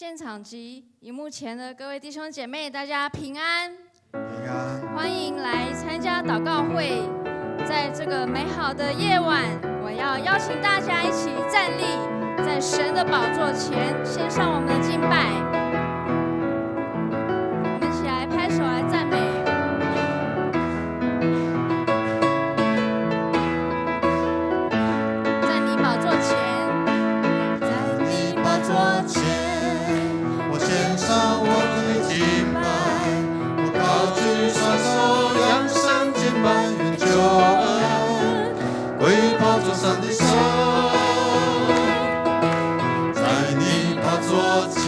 现场及荧幕前的各位弟兄姐妹，大家平安！平安！欢迎来参加祷告会。在这个美好的夜晚，我要邀请大家一起站立，在神的宝座前献上我们的敬拜。我们一起来拍手来赞美。在你宝座前，在你宝座前。献上我的敬拜，我高举双手，扬声敬拜，愿救恩归宝座上的神。在你宝座前，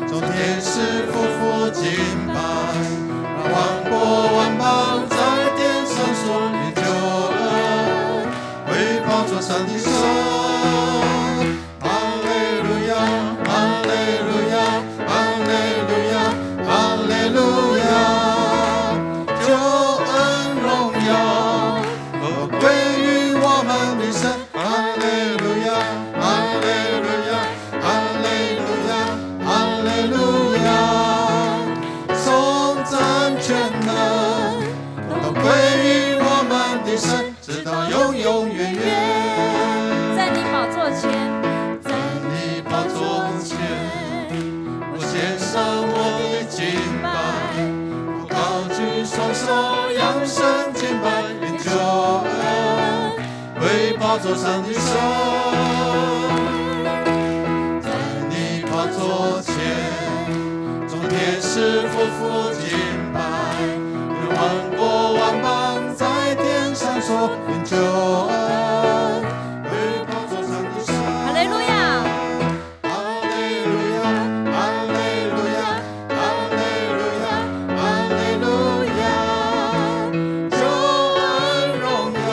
众天使匍匐敬拜，让万国万邦在天上说，愿救恩归宝座上的神。直到永永远远，在你宝座前，在你宝座前，我献上我的敬拜，我高举双手，扬声敬拜，愿救恩归宝座上的神。在你宝座前，众天使匍匐敬拜，愿万国万邦在天上说，愿救恩归宝座上的神。哈利路亚！哈利路亚！哈利路亚！哈利路亚！哈利路亚！救恩荣耀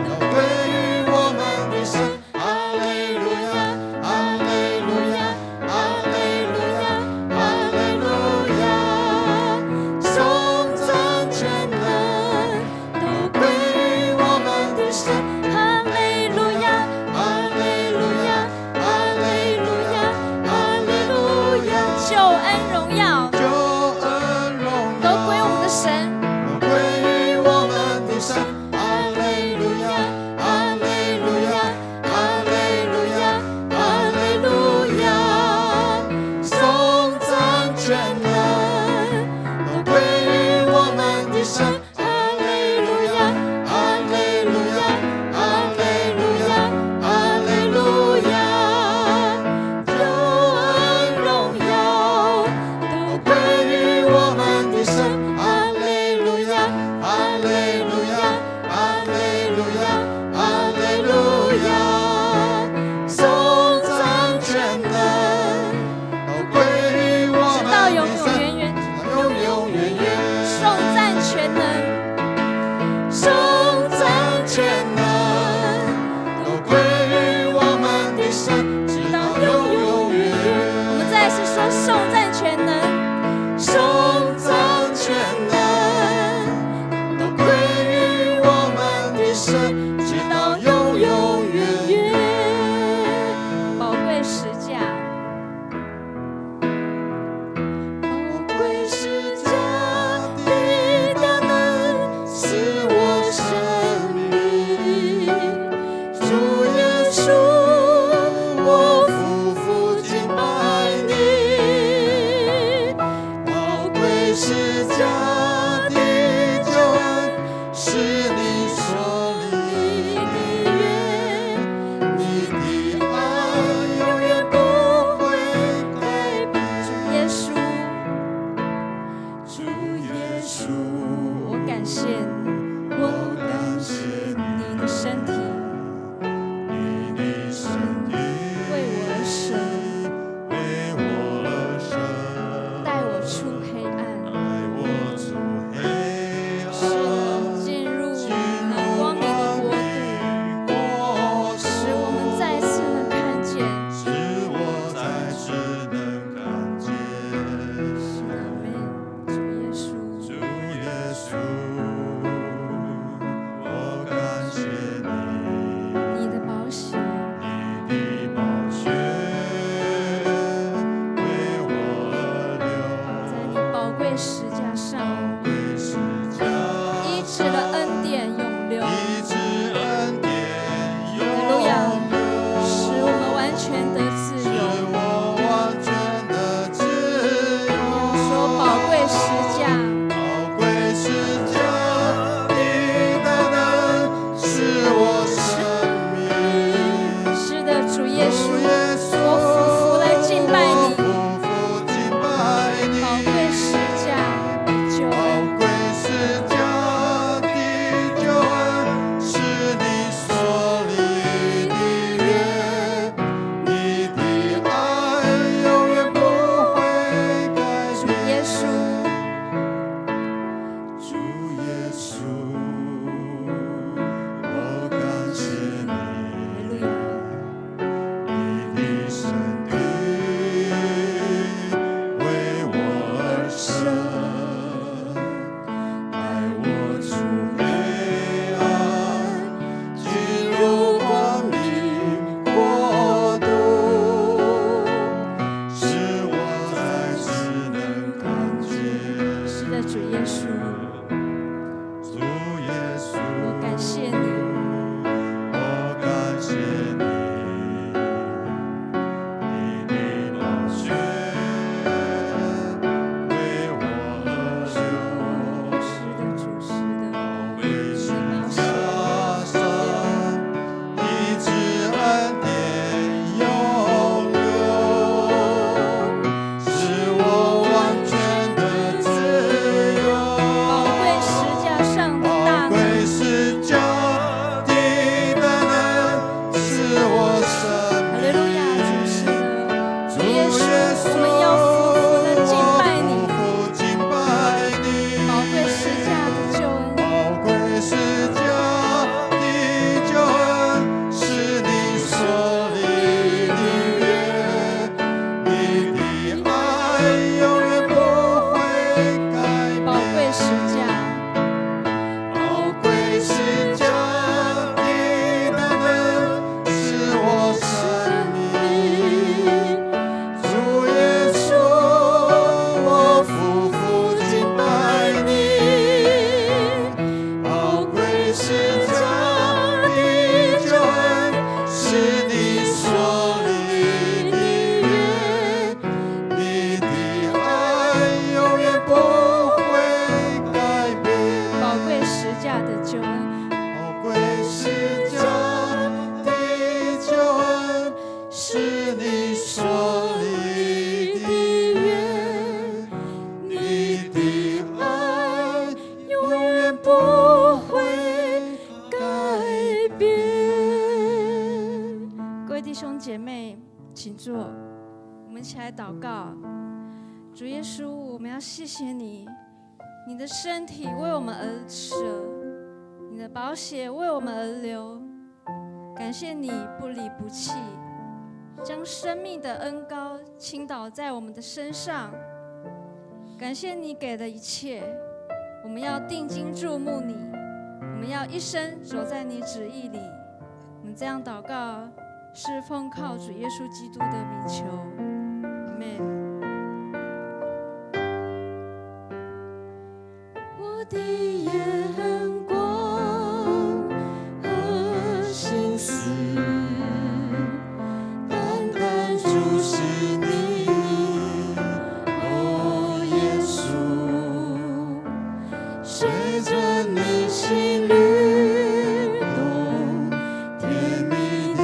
都归于我们的神。哈利路亚！哈利路亚！哈利路亚！哈利路亚！颂赞全能都归于我们的座，我们一起来祷告。主耶稣，我们要谢谢你，你的身体为我们而舍，你的宝血为我们而流。感谢你不离不弃，将生命的恩膏倾倒在我们的身上。感谢你给的一切，我们要定睛注目你，我们要一生走在你旨意里。我们这样祷告，是奉靠主耶稣基督的名求，阿们。我的眼光和心思，单单注视你，哦耶稣，随着你心律动，甜蜜的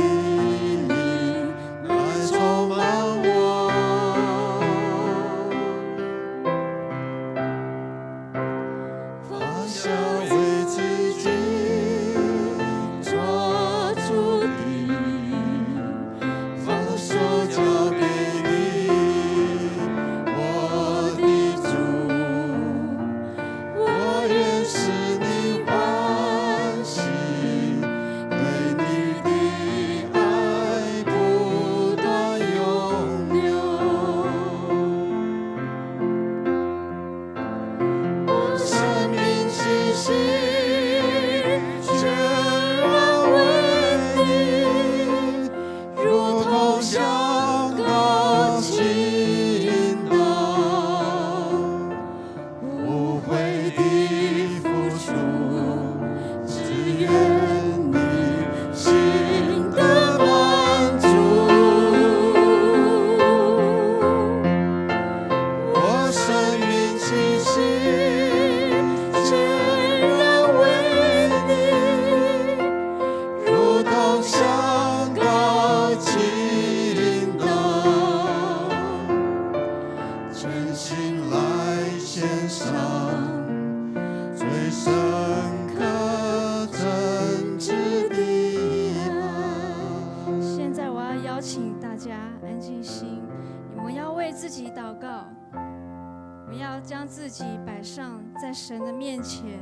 灵来充满我。放下为自己做主的，放手交给你，我的主，我愿使你欢喜，对你的爱不断永留。我生命气息全然为你，如同香膏倾倒，无悔的付出，只愿你心的满足。我生命气息全然为你，如同香膏倾倒，全心来献上最深刻真挚的爱。现在我要邀请大家安静心，你们要为自己祷告，我们要将自己摆上在神的面前，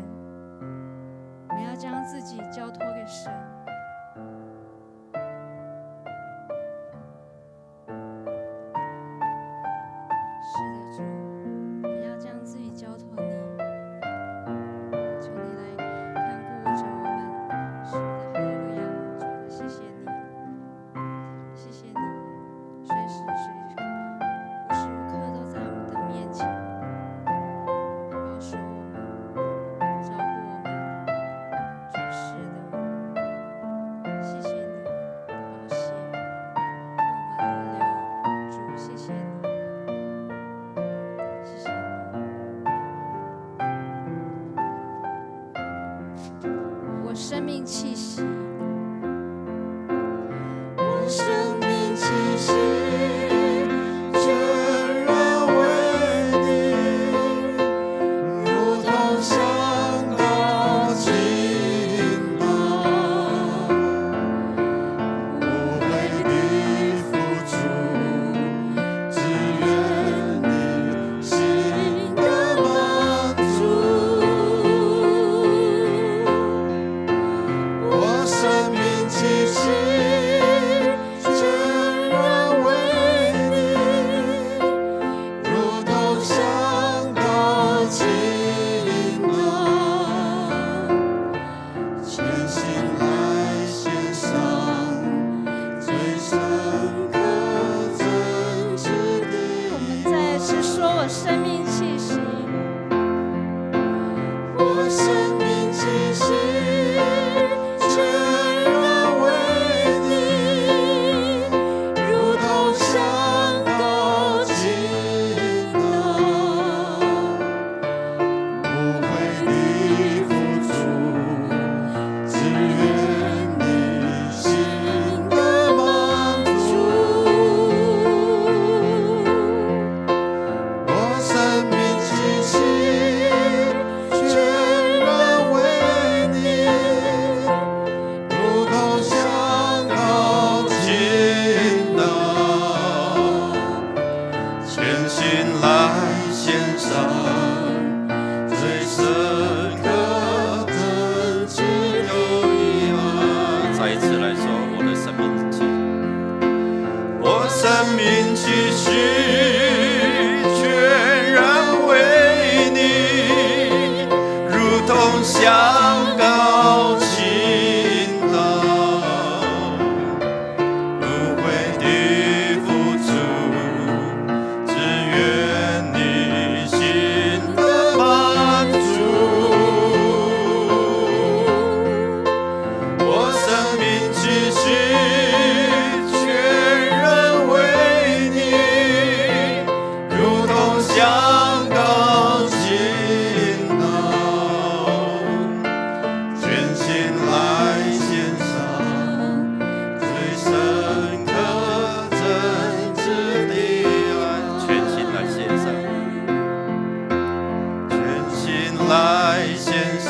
我们要将自己交托给神。是的，主，我们要将自己交托你，求你来看顾着我们。是的，哈利路亚，主啊，谢谢你，谢谢你，随时随刻、无时无刻都在我们的面前，保守我们，照顾我们。主，是的，谢谢你，宝血为我们而流。主，谢谢你，谢谢你。我生命气息，我生命气息全然为你，如同香膏倾倒，无悔的付出，只愿你心的满足。我生命气息全然为你，如同香膏倾倒，全心来献上最深刻真挚的我们再一次说，我生命气息，我生命气息全然为你，如同香膏倾倒，无悔的付出，只愿你心的满足。我生献上最深刻的只有一爱。再一次来说，我的生命气，我生命气息全然为你，如同香膏倾倒，无悔的付出，只愿你心的满足。我生命气息全然为你，如同香膏倾倒，全心来献上最深刻真挚的爱，全心来献上。全心来献上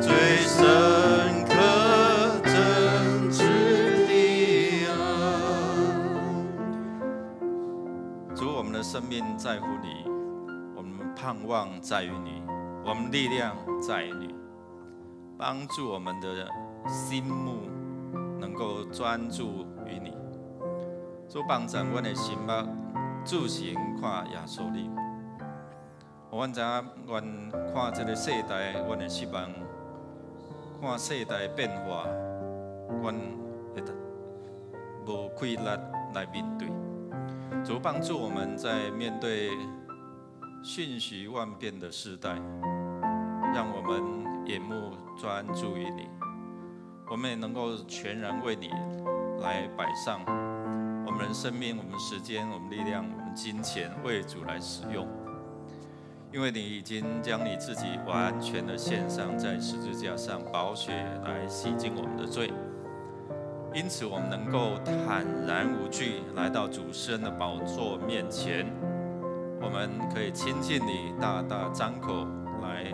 最深刻真挚的爱。主，我们的生命在乎你，我们盼望在于你，我们力量在于你，帮助我们的心目能够专注于你。主，帮助我的心目自行看耶稣你。阮知影，阮看这个世代，阮的希望，看世代的变化，阮会无气力来面对。主帮助我们在面对瞬息万变的时代，让我们眼目专注于你，我们也能够全然为你来摆上我们的生命、我们时间、我们力量、我们金钱，为主来使用。因为你已经将你自己完全的献上在十字架上，宝血来洗净我们的罪。因此，我们能够坦然无惧来到主施恩的宝座面前，我们可以亲近你，大大张口来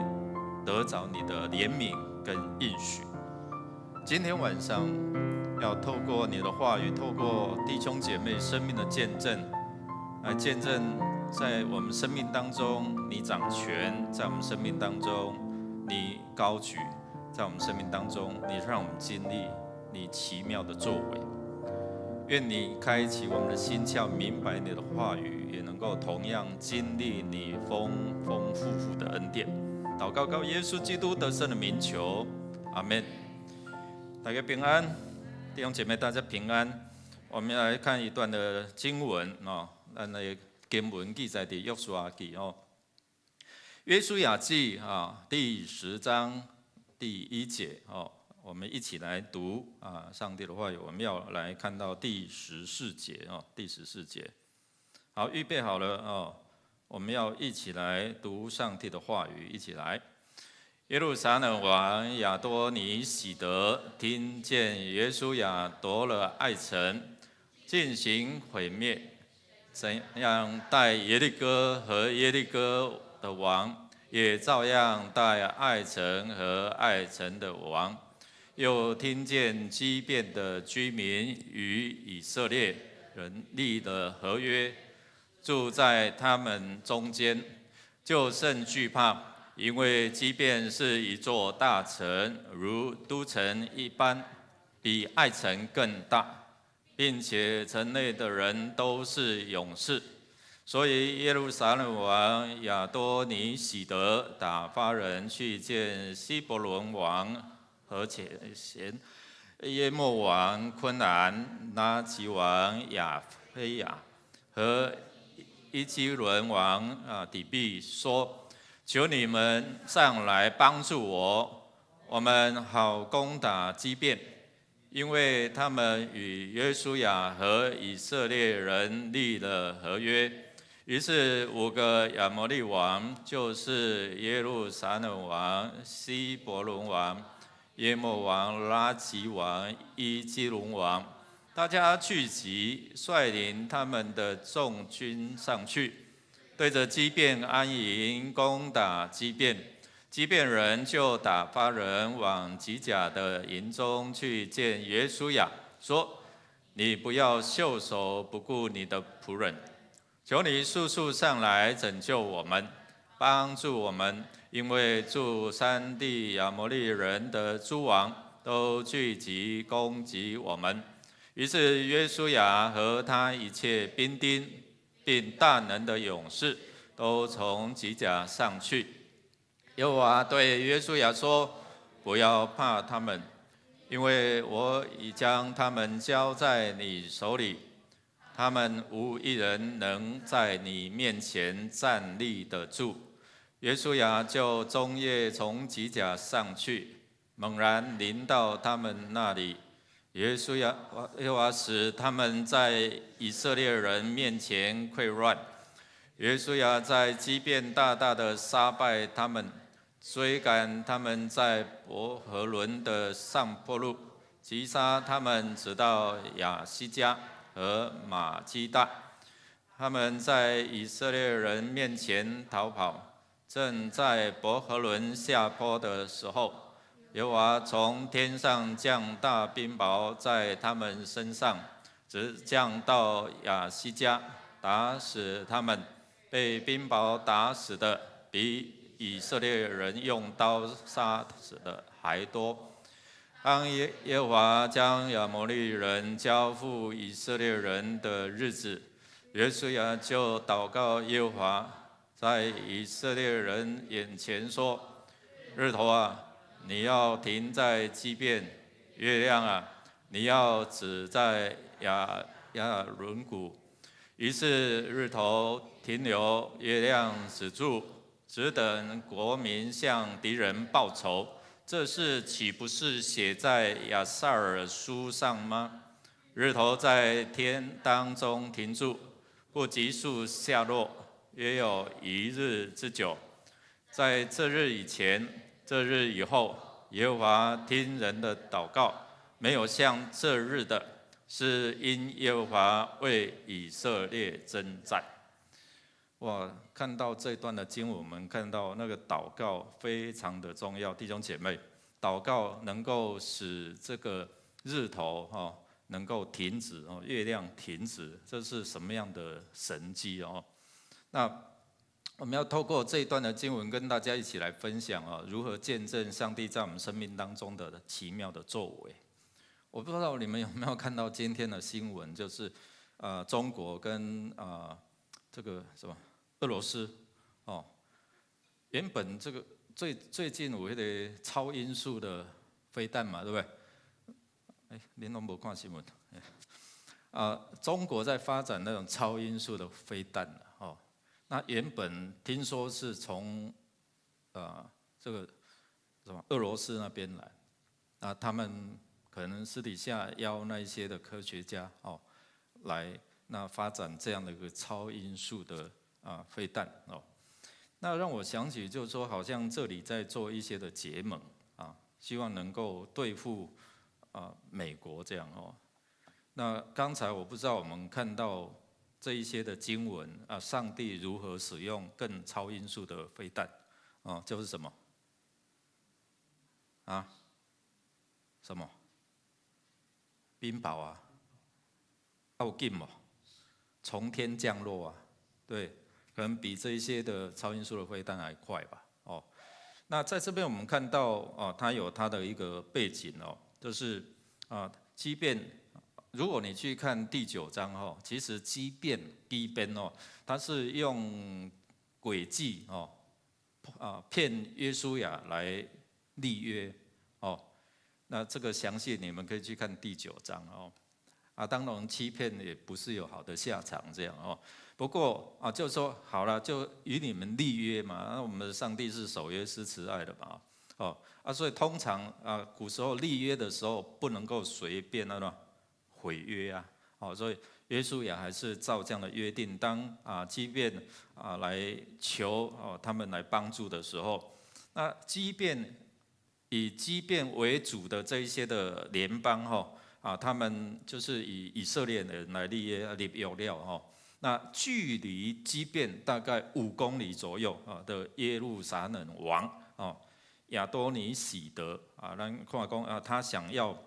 得着你的怜悯跟应许。今天晚上要透过你的话语，透过弟兄姐妹生命的见证，来见证在我们生命当中你掌权，在我们生命当中你高举，在我们生命当中你让我们经历你奇妙的作为。愿你开启我们的心窍，明白你的话语，也能够同样经历你丰丰富富的恩典。祷告靠耶稣基督得胜的名求，阿们。大家平安，弟兄姐妹，大家平安。我们来看一段的经文哦，咱的经文记载在约书亚记哦，约书亚记啊第10章第1节哦。我们一起来读啊，上帝的话语，我们要来看到第14节哦，第14节。好，预备好了哦，我们要一起来读上帝的话语，一起来。耶路撒冷王亚多尼喜德听见约书亚夺了爱城，进行毁灭，怎样待耶利哥和耶利哥的王，也照样待爱城和爱城的王。又听见基遍的居民与以色列人立了合约，住在他们中间，就甚惧怕，因为基遍是一座大城，如都城一般，比爱城更大，并且城内的人都是勇士。所以耶路撒冷王亚多尼喜德打发人去见希伯伦王何且贤、耶莫王昆兰、拉吉王亚非亚和伊基伦王底比说：求你们上来帮助我们好攻打基遍，因为他们与约书亚和以色列人立了合约。于是5个亚摩利王，就是耶路撒冷王、希伯伦王、耶莫王、拉吉王、伊基伦王，大家聚集，率领他们的众军上去，对着基遍安营，攻打基遍。基遍人就打发人往吉甲的营中去见约书亚，说：你不要袖手不顾你的仆人，求你速速上来拯救我们，帮助我们，因为诸山地亚摩利人的诸王都聚集攻击我们。于是约书亚和他一切兵丁，并大能的勇士，都从吉甲上去。耶和华对约书亚说：“不要怕他们，因为我已将他们交在你手里。他们无一人能在你面前站立得住。”约书亚就终夜从吉甲上去，猛然临到他们那里。耶和华使他们在以色列人面前溃乱。约书亚在基遍大大的杀败他们，追赶他们在伯和伦的上坡路，击杀他们直到亚西加和马基大。他们在以色列人面前逃跑，正在伯和伦下坡的时候，耶和华从天上降大冰雹在他们身上，直降到亚西加，打死他们。被冰雹打死的比以色列人用刀杀死的还多。当耶和华将亚摩利人交付以色列人的日子，约书亚就祷告耶和华，在以色列人眼前说：“日头啊，你要停在基遍；月亮啊，你要止在亚伦谷。”于是日头停留，月亮止住，只等国民向敌人报仇。这事岂不是写在亚萨尔书上吗？日头在天当中停住，不急速下落，约有1日之久。在这日以前，这日以后，耶和华听人的祷告，没有像这日的，是因耶和华为以色列征战。哇，看到这段的经文，我们看到那个祷告非常的重要，弟兄姐妹，祷告能够使这个日头能够停止月亮停止，这是什么样的神迹哦？那我们要透过这一段的经文，跟大家一起来分享如何见证上帝在我们生命当中的奇妙的作为。我不知道你们有没有看到今天的新闻，就是中国跟这个什么俄罗斯原本这个最近有那个超音速的飞弹嘛，对不对？您都没看新闻中国在发展那种超音速的飞弹那原本听说是从这个什么俄罗斯那边来他们可能私底下邀那一些的科学家来发展这样的一个超音速的飞弹那让我想起就是说，好像这里在做一些的结盟希望能够对付美国这样那刚才我不知道我们看到这一些的经文上帝如何使用更超音速的飞弹就是什么什么冰雹要紧吗？从天降落对，可能比这一些的超音速的飞弹还快吧那在这边我们看到它有它的一个背景就是基遍，如果你去看第9章其实基遍它是用诡计骗约书亚来立约那这个详细你们可以去看第9章当然欺骗也不是有好的下场这样不过就说好了，就与你们立约嘛。那我们的上帝是守约施慈爱的嘛所以通常古时候立约的时候不能够随便毁约所以约书亚还是照这样的约定，当基遍来求他们来帮助的时候，那以基遍为主的这一些的联邦他们就是以以色列人来立约立有料那距离基遍大概5公里左右的耶路撒冷王亚多尼喜德咱看讲他想要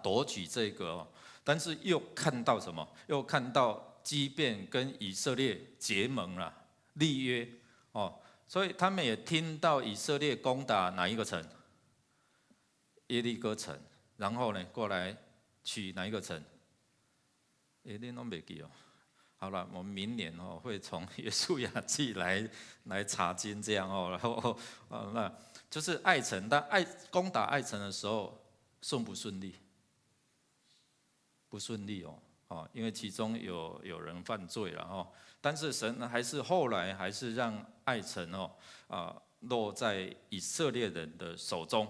夺取这个但是又看到什么？又看到基遍跟以色列结盟了，立约哦，所以他们也听到以色列攻打哪一个城？耶利哥城，然后呢过来取哪一个城？你都没记哦。好了，我们明年会从约书亚记来查经这样然后那就是爱城，但攻打爱城的时候顺不顺利？不顺利因为其中有人犯罪了但是神还是后来还是让爱城落在以色列人的手中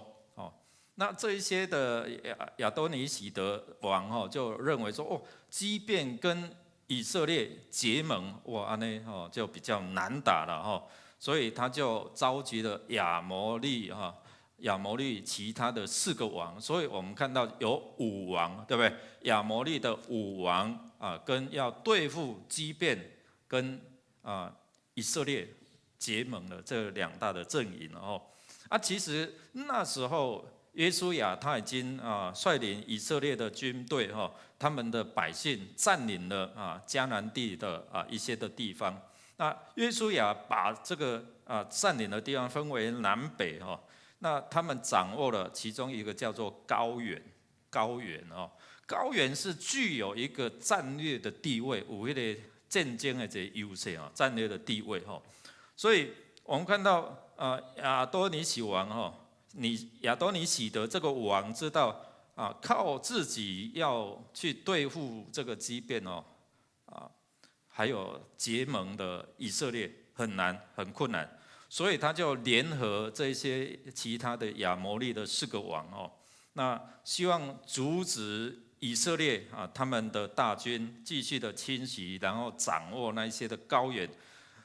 那这一些的亚多尼喜德王就认为说基遍跟以色列结盟，哇，那就比较难打了所以他就召集了亚摩利其他的4个王，所以我们看到有5王，对不对？亚摩利的5王跟要对付基遍跟以色列结盟的这2大的阵营其实那时候约书亚他已经率领以色列的军队他们的百姓占领了迦南地的一些的地方。那约书亚把这个占领的地方分为南北那他们掌握了其中一个叫做高原高原是具有一个战略的地位，有一个战争的这优势战略的地位所以我们看到亚多尼喜王亚多尼喜德这个王知道靠自己要去对付这个基遍还有结盟的以色列很难很困难，所以他就联合这些其他的亚摩利的4个王那希望阻止以色列他们的大军继续的侵袭，然后掌握那一些的高原。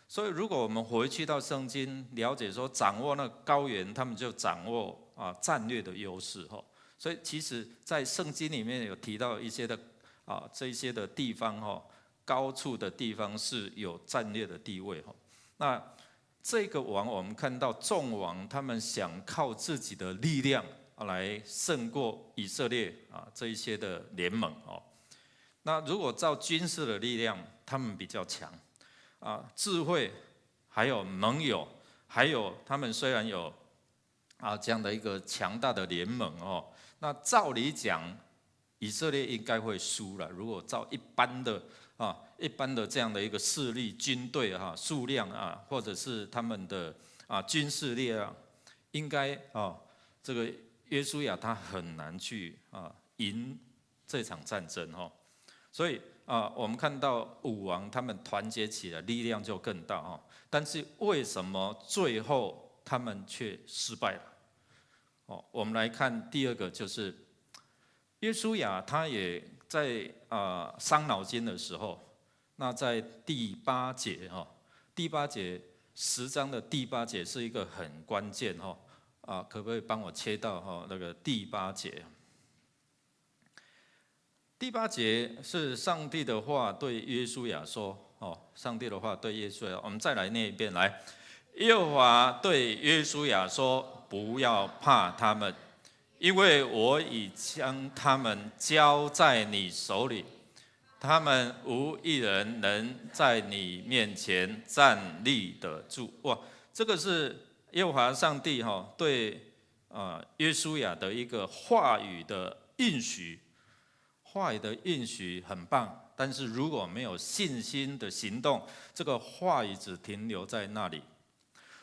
所以，如果我们回去到圣经了解说，掌握那高原，他们就掌握战略的优势所以，其实，在圣经里面有提到一些的这一些的地方高处的地方是有战略的地位那这个王，我们看到众王他们想靠自己的力量来胜过以色列这一些的联盟那如果照军事的力量，他们比较强。智慧，还有盟友，还有他们虽然有这样的一个强大的联盟那照理讲，以色列应该会输了。如果照一般的这样的一个势力、军队数量或者是他们的军事力量，应该这个约书亚他很难去赢这场战争所以我们看到5王他们团结起来，力量就更大但是为什么最后他们却失败了？我们来看第2个，就是约书亚他也在伤脑筋的时候，那在第8节第8节10章的第8节是一个很关键可不可以帮我切到那个第8节？第8节是上帝的话对约书亚说上帝的话对约书亚，我们再来念一遍来。耶和华对约书亚说：不要怕他们，因为我已将他们交在你手里，他们无一人能在你面前站立得住。哇，这个是耶和华上帝对约书亚的一个话语的应许。话语的应许很棒，但是如果没有信心的行动，这个话语只停留在那里。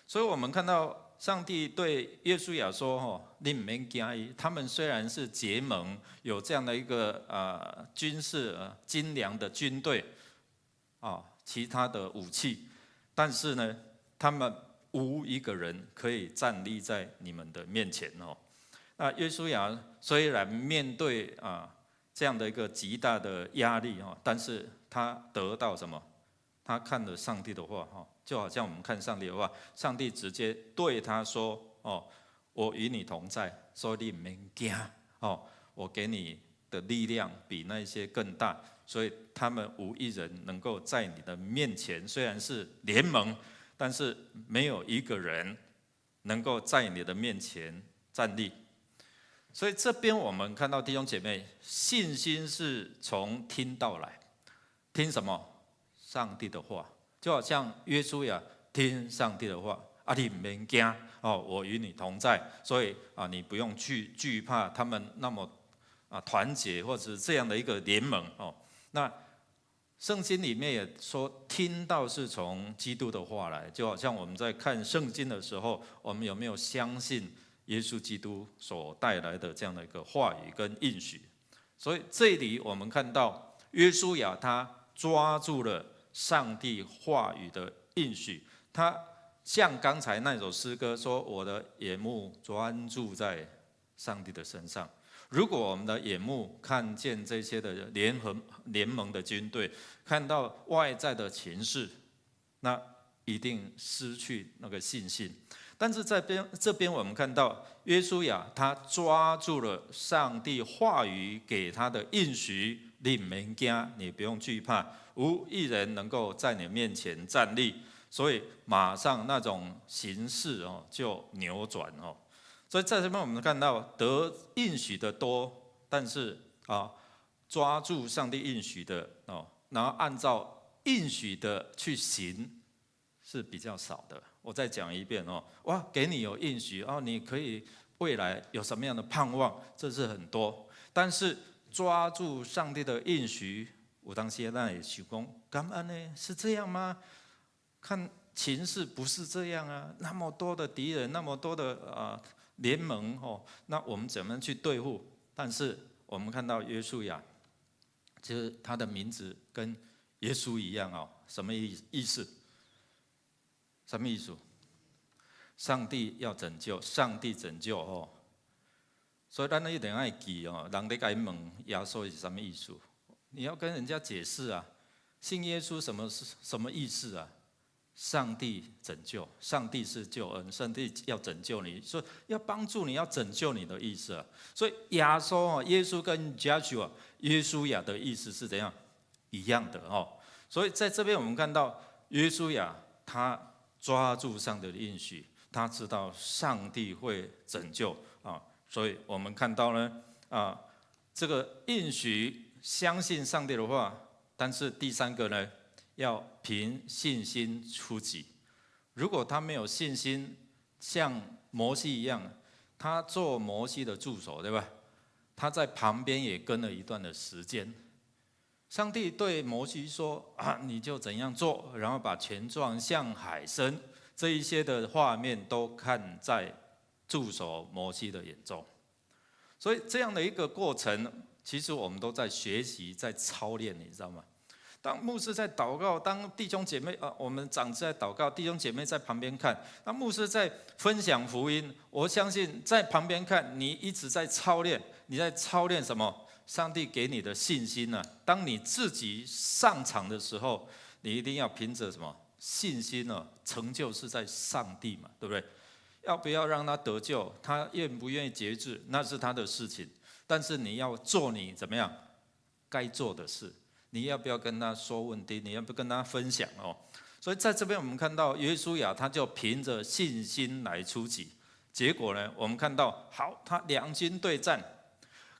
所以我们看到上帝对约书亚说你不用惊伊，他们虽然是结盟，有这样的一个军事精良的军队其他的武器，但是呢，他们无一个人可以站立在你们的面前那约书亚虽然面对这样的一个极大的压力但是他得到什么？他看了上帝的话就好像我们看上帝的话，上帝直接对他说我与你同在，所以你不用惊我给你的力量比那些更大，所以他们无一人能够在你的面前，虽然是联盟，但是没有一个人能够在你的面前站立。所以这边我们看到弟兄姐妹，信心是从听道来，听什么？上帝的话，就好像约书亚听上帝的话，你不免惊我与你同在，所以你不用惧怕他们那么团结，或者是这样的一个联盟那圣经里面也说，听到是从基督的话来，就好像我们在看圣经的时候，我们有没有相信耶稣基督所带来的这样的一个话语跟应许？所以这里我们看到约书亚他抓住了上帝话语的应许，他像刚才那首诗歌说：“我的眼目专注在上帝的身上。”如果我们的眼目看见这些的联盟的军队，看到外在的情势，那一定失去那个信心。但是这边我们看到约书亚他抓住了上帝话语给他的应许，你不用怕，你不用惧怕，无一人能够在你面前站立，所以马上那种形势就扭转所以在这边我们看到得应许的多，但是抓住上帝应许的然后按照应许的去行是比较少的。我再讲一遍给你有应许你可以未来有什么样的盼望，这是很多。但是抓住上帝的应许，有当时咱也想说，敢安呢？是这样吗？看情势不是这样啊，那么多的敌人，那么多的联盟那我们怎么去对付？但是我们看到约书亚，其实他的名字跟耶稣一样什么意思？什么意思？上帝要拯救，上帝拯救所以咱一定要记人在跟你问耶稣是什么意思，你要跟人家解释啊，信耶稣什么意思啊？上帝拯救，上帝是救恩，上帝要拯救你，所以要帮助你，要拯救你的意思啊。所以耶稣跟 Joshua 约书亚的意思是怎样一样的所以在这边我们看到约书亚他抓住上帝的应许，他知道上帝会拯救所以我们看到呢这个应许相信上帝的话，但是第三个呢，要凭信心出击。如果他没有信心，像摩西一样，他做摩西的助手，对吧？他在旁边也跟了一段的时间。上帝对摩西说你就怎样做，然后把权状向海伸，这一些的画面都看在助手摩西的眼中。所以这样的一个过程，其实我们都在学习，在操练，你知道吗？当牧师在祷告，当弟兄姐妹我们长子在祷告，弟兄姐妹在旁边看，当牧师在分享福音，我相信在旁边看，你一直在操练，你在操练什么？上帝给你的信心呢？当你自己上场的时候，你一定要凭着什么信心呢？成就是在上帝嘛，对不对？要不要让他得救？他愿不愿意节制，那是他的事情。但是你要做你怎么样该做的事。你要不要跟他说问题？你要不要跟他分享所以在这边我们看到约书亚他就凭着信心来出击，结果呢，我们看到好，他两军对战。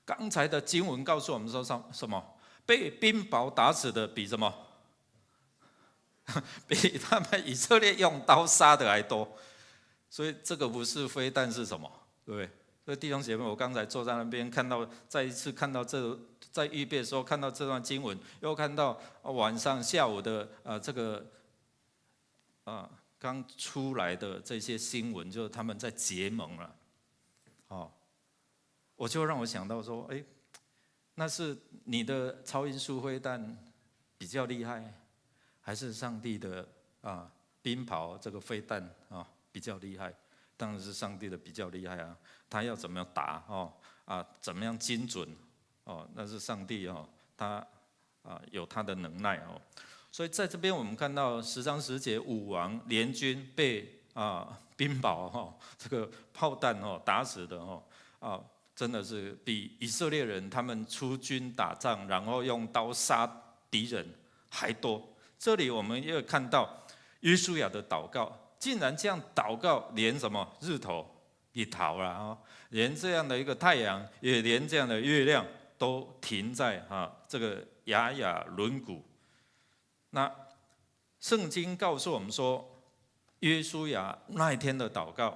刚才的经文告诉我们说什么？被冰雹打死的比什么？比他们以色列用刀杀的还多。所以这个不是非但是什么，对不对？所以弟兄姐妹，我刚才坐在那边看到，再一次看到在预备的时候看到这段经文，又看到晚上下午的这个刚出来的这些新闻，就是他们在结盟了我就让我想到说，那是你的超音速飞弹比较厉害，还是上帝的冰雹这个飞弹比较厉害？当然是上帝的比较厉害啊！他要怎么样打怎么样精准那是上帝他有他的能耐所以在这边我们看到10章10节，武王联军被冰雹这个炮弹打死的真的是比以色列人他们出军打仗，然后用刀杀敌人还多。这里我们又看到约书亚的祷告，竟然这样祷告，连什么日头也逃了连这样的一个太阳，也连这样的月亮都停在这个雅雅轮毂。那圣经告诉我们说，约书亚那一天的祷告，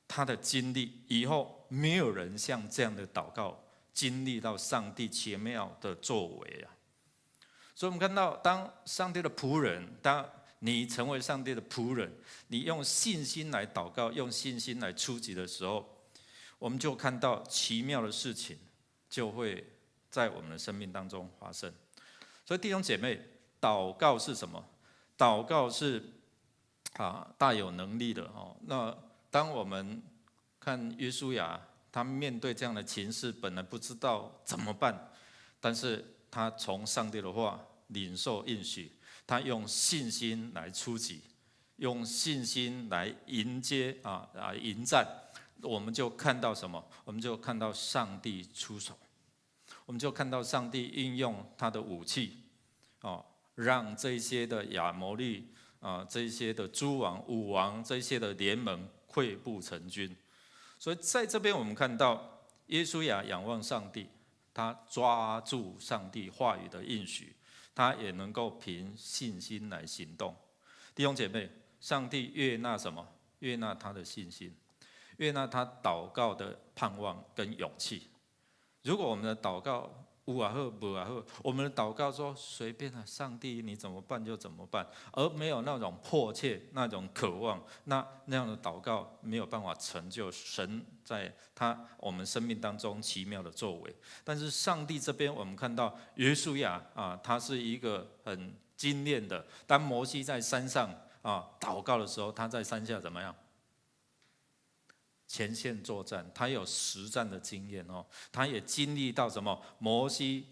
他的经历以后没有人像这样的祷告经历到上帝奇妙的作为啊！所以我们看到，当上帝的仆人，当你成为上帝的仆人，你用信心来祷告，用信心来出击的时候，我们就看到奇妙的事情就会在我们的生命当中发生。所以弟兄姐妹，祷告是什么？祷告是大有能力的哦。那当我们看约书亚，他面对这样的情势，本来不知道怎么办，但是他从上帝的话领受应许，他用信心来出击，用信心来迎接迎战。我们就看到什么？我们就看到上帝出手，我们就看到上帝运用他的武器，让这些的亚摩利这些的诸王、武王这些的联盟溃不成军。所以在这边我们看到约书亚仰望上帝，他抓住上帝话语的应许，他也能够凭信心来行动。弟兄姐妹，上帝悦纳什么？悦纳他的信心，悦纳他祷告的盼望跟勇气。如果我们的祷告有也好，无也好，我们的祷告说随便啊，上帝你怎么办就怎么办，而没有那种迫切、那种渴望，那样的祷告没有办法成就神在我们生命当中奇妙的作为。但是上帝这边我们看到约书亚他是一个很精炼的。当摩西在山上祷告的时候，他在山下怎么样？前线作战，他有实战的经验哦，他也经历到什么？摩西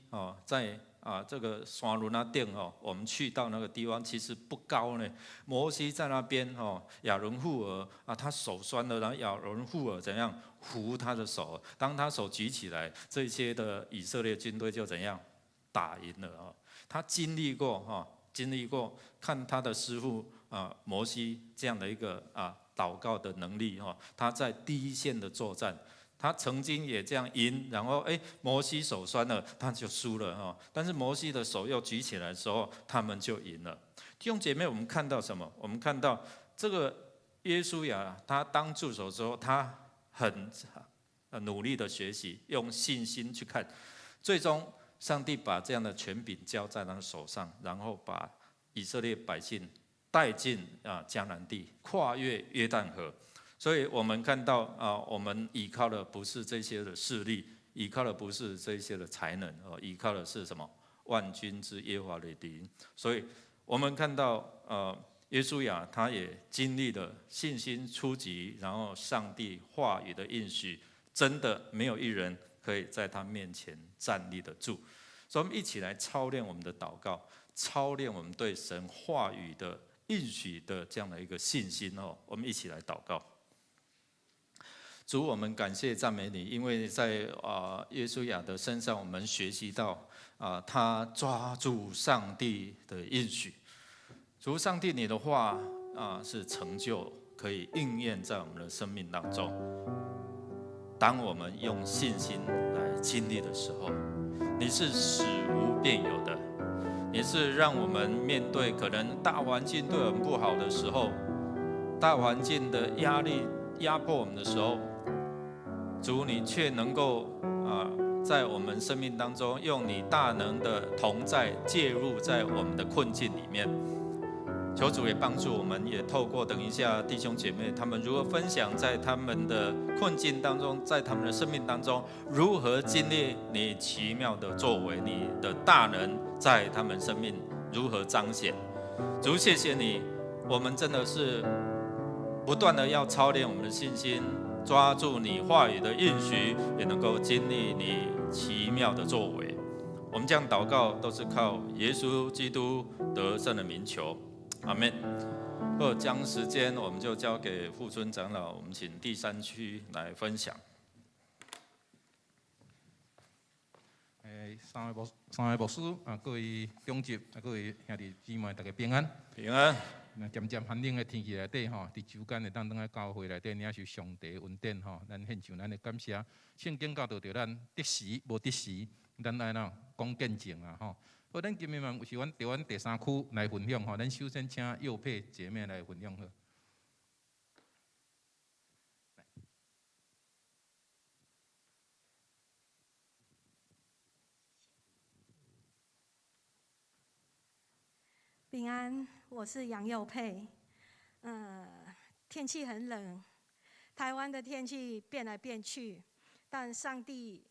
在这个山路那顶我们去到那个地方其实不高呢。摩西在那边亚伦护耳他手酸了，然后亚伦护耳怎样扶他的手？当他手举起来，这些的以色列军队就怎样打赢了他经历过看他的师傅摩西这样的一个祷告的能力他在第一线的作战，他曾经也这样赢，然后摩西手酸了，他就输了但是摩西的手又举起来的时候，他们就赢了。弟兄姐妹，我们看到什么？我们看到这个约书亚，他当助手之后，他很努力的学习，用信心去看，最终上帝把这样的权柄交在他的手上，然后把以色列百姓带进迦南地，跨越约旦河。所以我们看到我们依靠的不是这些的势力，依靠的不是这些的才能，依靠的是什么？万军之耶和华的灵。所以我们看到约书亚他也经历了信心出击，然后上帝话语的应许，真的没有一人可以在他面前站立得住。所以我们一起来操练我们的祷告，操练我们对神话语的应许的这样的一个信心我们一起来祷告。主，我们感谢赞美你，因为在约书亚的身上，我们学习到他抓住上帝的应许。主，上帝你的话是成就，可以应验在我们的生命当中。当我们用信心来经历的时候，你是使无变有的，也是让我们面对可能大环境对我们不好的时候，大环境的压力压迫我们的时候，主你却能够在我们生命当中用你大能的同在介入在我们的困境里面。求主也帮助我们，也透过等一下弟兄姐妹他们如何分享在他们的困境当中，在他们的生命当中如何经历你奇妙的作为，你的大能在他们生命如何彰显。主谢谢你，我们真的是不断的要操练我们的信心，抓住你话语的应许，也能够经历你奇妙的作为。我们这样祷告都是靠耶稣基督得胜的名求，阿们。将时间我们就交给富春长老，我们请第三区来分享。三位牧师各位长级各位兄弟姊妹，大家平安。平安。渐渐寒冷的天气内底伫周间会当当来教会内底领受上帝恩典咱献上咱的感谢。圣经教导着咱得时无得时，咱爱讲见证好，咱今日嘛是阮台湾第3区来分享吼，咱首先请佑佩姐妹来分享好。平安，我是杨佑佩。天气很冷，台湾的天气变来变去，但上帝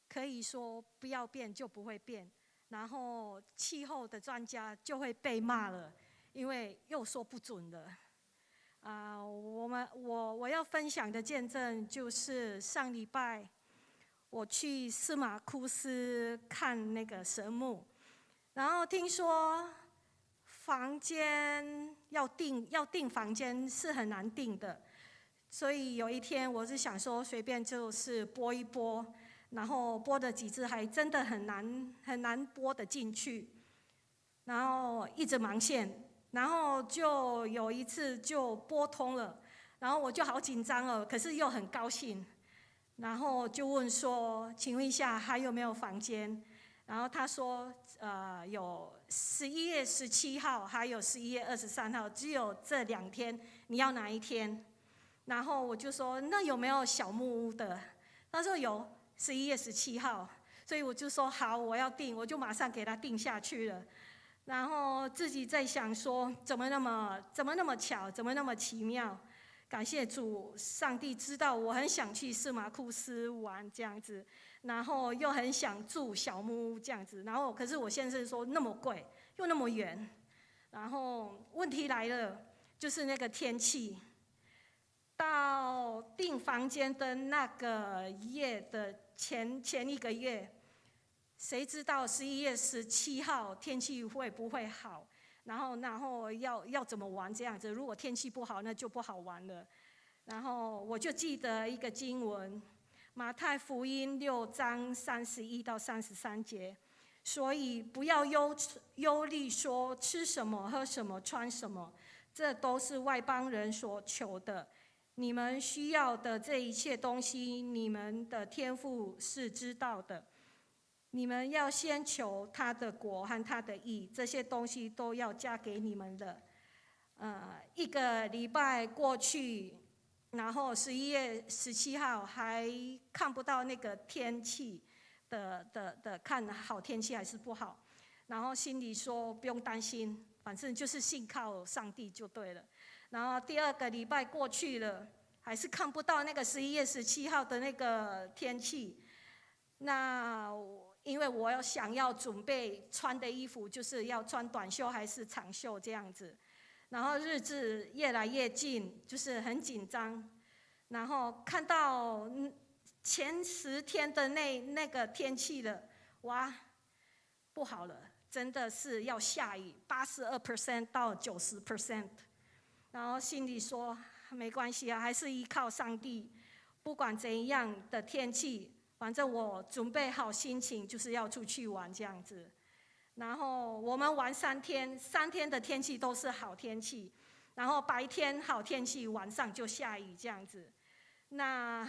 可以说不要变就不会变。然后气候的专家就会被骂了，因为又说不准了。我要分享的见证就是上礼拜我去司马库斯看那个神木，然后听说房间要订房间是很难订的，所以有一天我是想说随便就是拨一拨，然后拨的几次还真的很难拨得进去，然后一直忙线，然后就有一次就拨通了，然后我就好紧张哦，可是又很高兴，然后就问说，请问一下还有没有房间？然后他说，有11月17号，还有11月23号，只有这2天，你要哪一天？然后我就说，那有没有小木屋的？他说有，11月17号。所以我就说好，我要订，我就马上给他订下去了。然后自己在想说，怎么那么巧，怎么那么奇妙？感谢主，上帝知道我很想去司马库斯玩这样子。然后又很想住小木屋这样子，然后可是我先生说那么贵又那么远，然后问题来了，就是那个天气。到订房间的那个月的前一个月，谁知道11月17号天气会不会好？然后要怎么玩这样子？如果天气不好，那就不好玩了。然后我就记得一个经文。马太福音6章31到33节，所以不要忧虑说吃什么、喝什么、穿什么，这都是外邦人所求的。你们需要的这一切东西，你们的天父是知道的。你们要先求他的国和他的义，这些东西都要加给你们的。1个礼拜过去。然后11月17号还看不到那个天气的看好天气还是不好，然后心里说不用担心，反正就是信靠上帝就对了。然后第2个礼拜过去了，还是看不到那个11月17号的那个天气。那因为我想要准备穿的衣服，就是要穿短袖还是长袖这样子。然后日子越来越近，就是很紧张。然后看到前10天的那个天气了，哇，不好了，真的是要下雨，82% 到90%。然后心里说没关系啊，还是依靠上帝，不管怎样的天气，反正我准备好心情就是要出去玩这样子。然后我们玩3天，3天的天气都是好天气，然后白天好天气，晚上就下雨这样子。那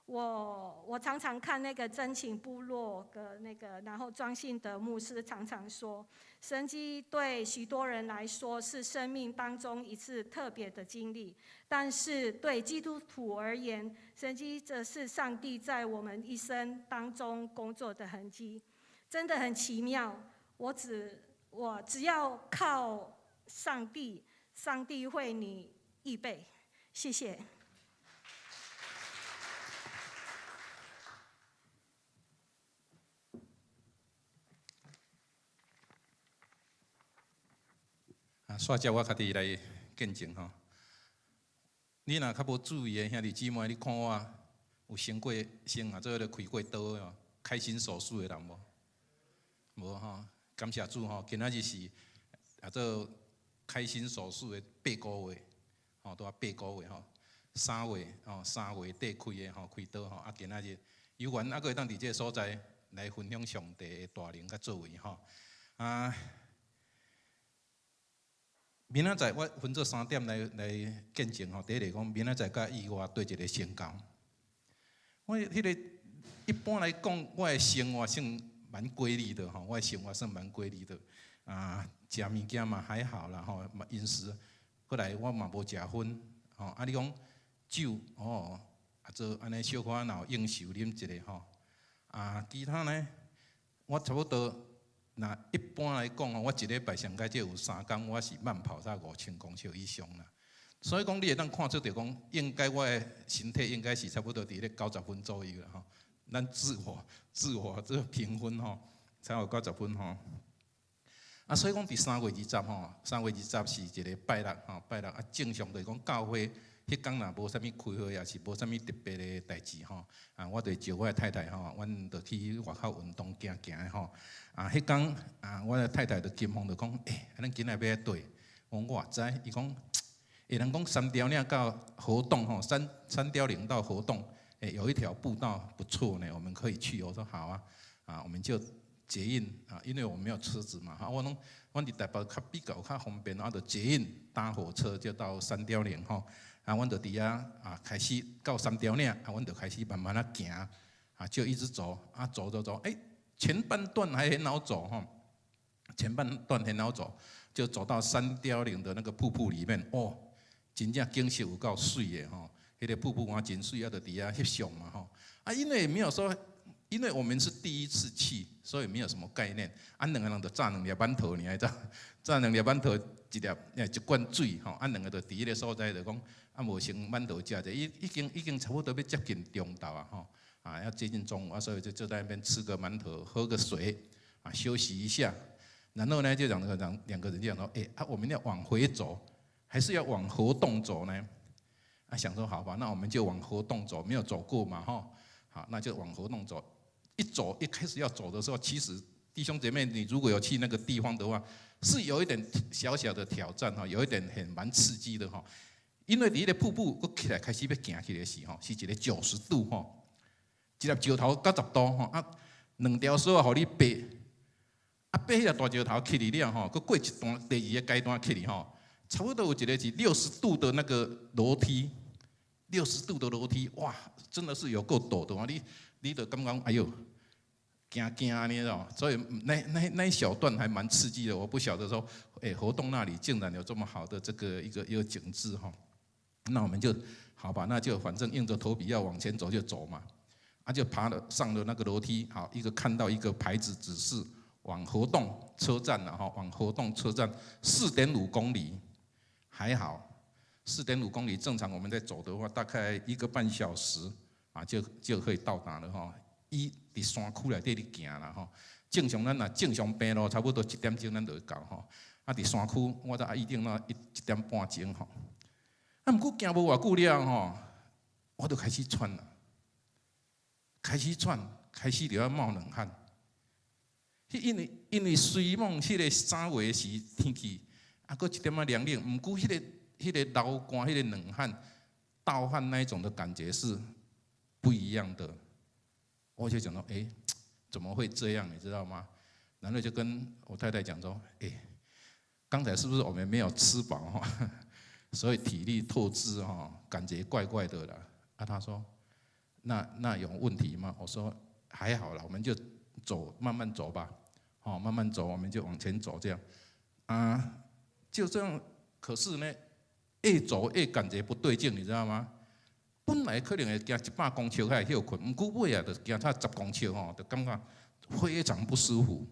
我常常看那个真情部落的那个，然后庄信德牧师常常说，神迹对许多人来说是生命当中一次特别的经历，但是对基督徒而言，神迹则是上帝在我们一生当中工作的痕迹，真的很奇妙。我只要靠上帝，上帝为你预备。谢谢。煞只我家己来见证吼。你若较无注意的兄弟姊妹，你看我有生过生做咧开过刀哦，开心手术的人无？无吼。感谢主吼，今仔日是做开心手术的8个月，吼，拄啊8个月吼，3月底开的吼，开刀吼，今仔日有缘还佫会当伫这个所在来分享上帝的大能甲作为吼。明仔载我分做3点来见证吼。第一个讲，明仔载甲意外对一个宣教。我迄个一般来讲，我的生活算蛮规律的哈，我的生活算蛮规律的啊，食物件嘛还好啦吼，饮食，后来我嘛无食薰吼，啊你讲酒哦，啊做安尼小可若有应酬啉一个吼，啊其他呢，我差不多那一般来讲哦，我一礼拜上解只有3天我是慢跑在5000公尺以上啦。所以讲，你会当看出着讲，应该我的身体应该是差不多伫咧90分左右啦吼。咱自我这个评分吼，才有90分吼。啊，所以讲伫3月20吼，3月20是一个拜六吼，拜六啊，正常就是讲教会迄天若无啥物开会，也是无啥物特别的代志吼。啊，我就招我的太太吼，阮就去外口运动行行的吼。啊，迄天啊，我的太太就金风就讲，咱今仔要来佗？我知，伊讲。有人讲三条岭到活动吼，三条岭到活动，有一条步道不错呢，我们可以去。我说好啊，我们就捷运啊，因为我没有车子嘛，我伫台北比较方便，就捷运搭火车就到三条岭吼，阮就伫遐开始到三条岭，阮就开始慢慢行，就一直走，走，前半段还很好走吼，前半段很好走，就走到三条岭的那个瀑布里面哦。真正景色有够水的吼，迄个瀑布哇真水，就伫遐翕相嘛吼。因为没有说，因为我们是第一次去，所以没有什么概念。两个人就炸2粒馒头，你还知道？炸2粒馒头，一罐水吼，两个就伫迄个所在就讲，无先馒头食者，已经差不多要接近中昼啊吼，要接近中午所以就在那边吃个馒头，喝个水，休息一下。然后呢，就两个人就讲说，我们要往回走。还是要往活动走呢？想说好吧，那我们就往活动走，没有走过嘛，吼，好，那就往活动走。一开始要走的时候，其实弟兄姐妹，你如果有去那个地方的话，是有一点小小的挑战哈，有一点蛮刺激的哈。因为第一个瀑布，我起来开始要行起来时吼，是一个90度吼，一粒石头90度吼，2条绳互你爬，爬迄个大石头起嚟了吼，佮过一段第2个阶段起嚟吼。差不多有一个是60度的那个楼梯，60度的楼梯，哇，真的是有够陡的啊！你就感觉哎呦，惊安尼哦，所以那一小段还蛮刺激的。我不晓得说，活动那里竟然有这么好的这个一个景致哈。那我们就好吧，那就反正硬着头皮要往前走就走嘛，就上了那个楼梯，好，看到一个牌子指示往活动车站了哈，往活动车站4.5公里。还好，4.5公里正常我们在走的话，大概1个半小时就可以到达了哈。伫山区内底咧行啦吼，正常咱正常平路差不多1点钟咱就会到吼。伫山区我在预定1点半钟吼。毋过行无偌久了吼，我就开始喘了，开始就要冒冷汗。因为随梦迄个3月时天气。搁一点凉冷，毋过迄个流汗、迄个冷汗、盗汗那一种的感觉是不一样的。我就讲到，怎么会这样？你知道吗？然后就跟我太太讲说，刚才是不是我们没有吃饱哈，所以体力透支哈，感觉怪怪的啦。她说，那有问题吗？我说还好啦，我们就走，慢慢走吧，慢慢走，我们就往前走这样就这样，可是呢，越走越感觉不对劲，你知道吗？本来可能会行100公尺还会休困，不过尾就行差10公尺吼，就感觉非常不舒服，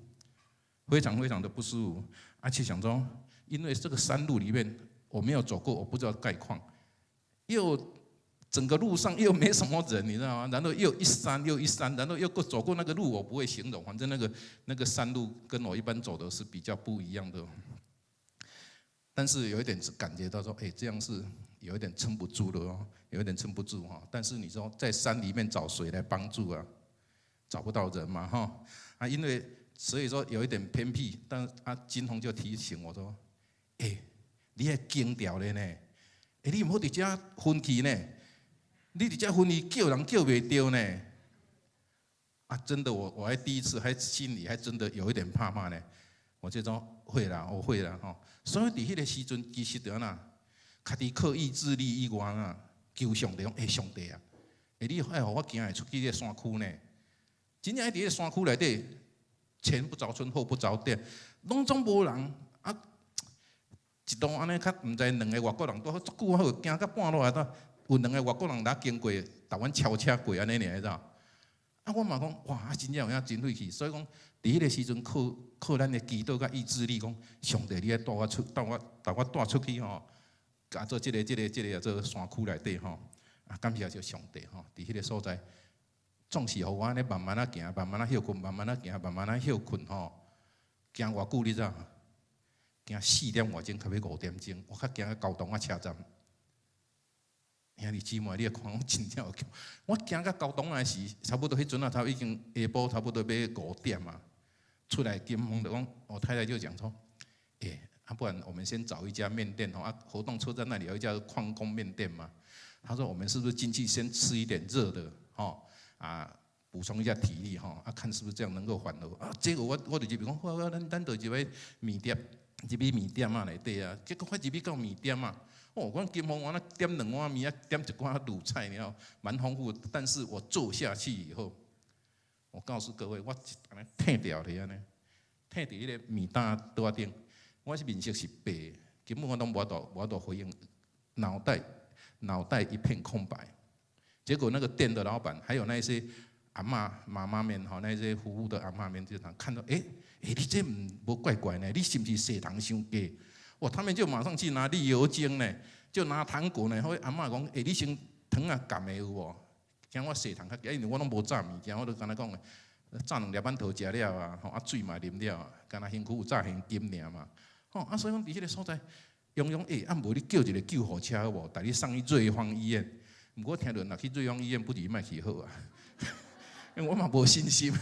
非常的不舒服。而且想说，因为这个山路里面我没有走过，我不知道概况，又整个路上又没什么人，你知道吗？然后又一山又一山，然后又走过那个路，我不会形容，反正那个山路跟我一般走的是比较不一样的。但是有一点感觉到说，这样是有一点撑不住了哦，有一点撑不住哈。但是你说在山里面找谁来帮助啊？找不到人嘛哈因为所以说有一点偏僻。但金红就提醒我说，你还惊掉了呢，你唔好伫遮昏去呢，你伫遮昏去叫人叫袂到呢。真的我还第一次还心里还真的有一点怕呢。我就说会啦，我会啦吼。所以伫迄个时阵，其实就安那，家己靠意志力以外求上帝讲，上帝啊，你互我行会出去迄个山区呢？真正伫迄个山区内底，前不着村后不着店，拢总无人啊。一度安尼较毋知两个外国人都足久好，行到半路啊，有两个外国人呾经过，台湾超车过安尼尔，知道？啊，我嘛讲，哇，真正有影真费气，所以讲，伫迄个时阵靠咱的祈祷甲意志力，讲上帝，你爱带我带出去吼，甲做这个做山区内底吼，啊，感谢就上帝吼，伫迄个所在，总是互我安尼慢慢啊行，慢慢啊休困，慢慢啊行，慢慢啊休困吼，行偌久你知？行4点外钟，到尾5点钟，我较行到高雄啊车站。兄弟姊妹，你看我真正有强。我行到高雄啊时，差不多迄阵啊，已经下晡差不多要5点啊。出来金峰就讲，我太太就讲说，不然我们先找一家面店啊，活动车站那里有一家矿工面店嘛。他说我们是不是进去先吃一点热的，补充一下体力看是不是这样能够缓和啊？结果我就入去讲，咱就入去面店。入去面店啊内底啊，结果我入去到面店啊，我金峰我那点2碗面啊，点1罐卤菜，你知道，蛮丰富。但是我坐下去以后，我告诉各位，我安尼退掉了安尼，退伫迄个面单桌顶，我是面色是白的，根本我都无法度回应，脑袋一片空白。结果那个店的老板，还有那些阿嬷妈妈们那些服务的阿嬷们，就看到你这无怪怪呢？你是不是血糖伤低？哇！他们就马上去拿绿油精呢，就拿糖果呢。阿嬷讲，你先糖啊含的有无？惊我血糖较低，因为我拢无炸物件，我都干那讲炸2粒馒头食了啊，水嘛啉了啊，干那身躯有炸现金尔嘛。所以讲伫迄个所在，用无你叫一个救护车好无？带你送去瑞芳医院。毋过听论若去瑞芳医院，不如莫去好啊。因为我嘛无信心，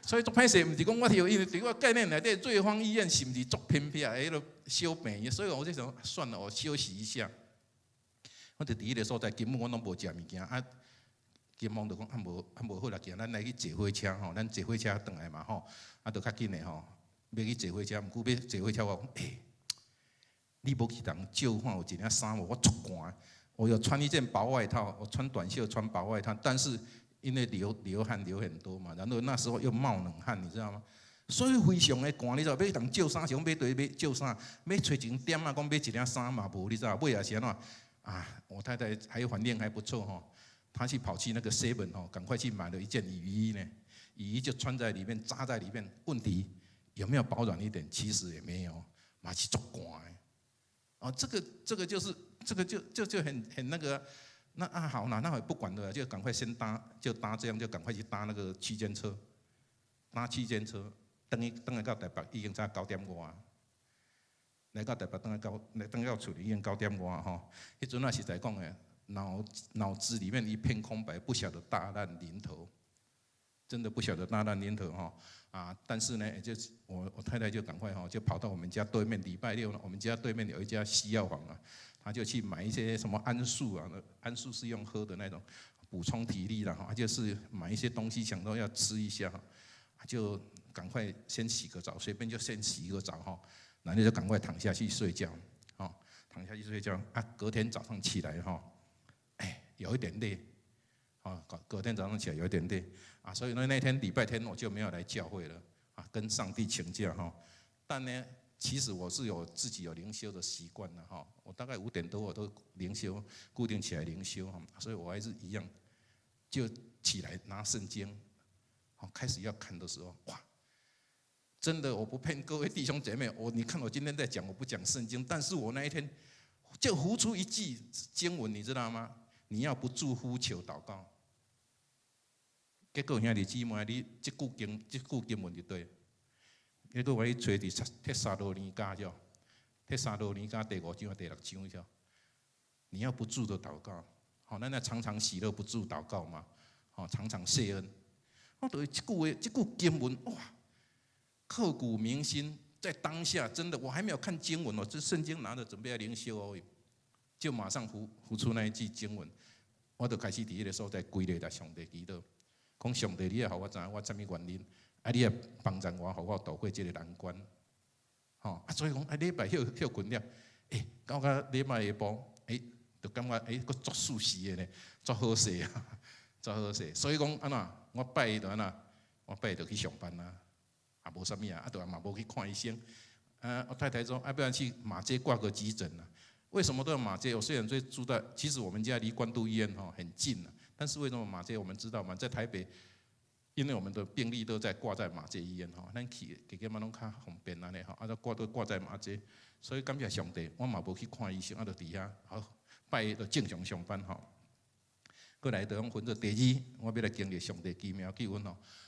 所以做歹势，毋是讲我因为伫我概念内底，瑞芳医院是毋是足偏僻啊？迄个小病，所以我就想算了，我休息一下。我就伫迄个所在，根本我拢无食物件啊。金峰就讲无好啦，行，咱来去坐火车吼，咱坐火车转来嘛吼，就较紧的吼，要去坐火车，毋过要坐火车，我讲你无去当借看有一件衫无？我足寒，我有穿一件薄外套，我穿短袖穿薄外套，但是。因为流汗流很多嘛，然后那时候又冒冷汗，你知道吗？所以非常的寒，你知道？要当借衫，想买对买借衫，要找一间店啊，讲买一件衫嘛无，你知道？买也是安怎我太太还反应还不错吼，她跑去那个 7赶快去买了一件雨衣呢，雨衣就穿在里面，扎在里面。问题有没有保暖一点？其实也没有，嘛是足寒的。这个就是这个就很那个。那好，那也不管了，就赶快先搭这样，就赶快去搭那个区间车，搭区间车，等下到台北已经才9点外，来到台北等到厝里已经9点外吼。迄阵实在讲诶，脑子里面一片空白，不晓得大难临头，真的不晓得大难临头但是呢，就是我太太就赶快就跑到我们家对面，礼拜6呢，我们家对面有一家西药房他就去买一些什么桉树桉树是用喝的那种，补充体力啦就是买一些东西，想到要吃一下就赶快先洗个澡，随便就先洗一个澡然后就赶快躺下去睡觉躺下去睡觉隔天早上起来有一点累隔天早上起来有一点累所以那天礼拜天我就没有来教会了跟上帝请假但呢。其实我是自己有灵修的习惯的我大概5点多我都灵修，固定起来灵修所以我还是一样，就起来拿圣经，开始要看的时候，哇，真的我不骗各位弟兄姐妹，你看我今天在讲，我不讲圣经，但是我那一天就呼出一句经文，你知道吗？你要不住呼求祷告，结果兄弟姊妹，你这句经文就对。结果我去找伫帖撒罗尼迦叫帖撒罗尼迦第5章第6章叫，你要不住的祷告，咱常常喜乐不住祷告嘛，常常谢恩。我对这句经文哇，刻骨铭心，在当下真的我还没有看经文这圣经拿着准备要灵修而已，就马上呼出那一句经文，我就开始伫迄个所在跪咧来上帝祈祷，讲上帝你也互我知影我什么原因。你也帮助我，互我度过这个难关，所以讲礼拜休困了，到礼拜下晡，就感觉佫足舒适的呢，足好势足好势。所以讲安怎，我拜就安怎，我拜就去上班啦，也无啥物啊，就嘛无去看医生。我太太说，不然去马街挂个急诊啊？为什么都要马街？我虽然住在，其实我们家离关渡医院很近啊，但是为什么马街？我们知道嘛，在台北，因为我们的病历都挂在马街医院咱去加嘛拢较方便安尼都挂在马街，所以感谢上帝，我嘛无去看医生，就伫遐拜就正常上班过来就讲分做第二，我要来经历上帝奇妙救恩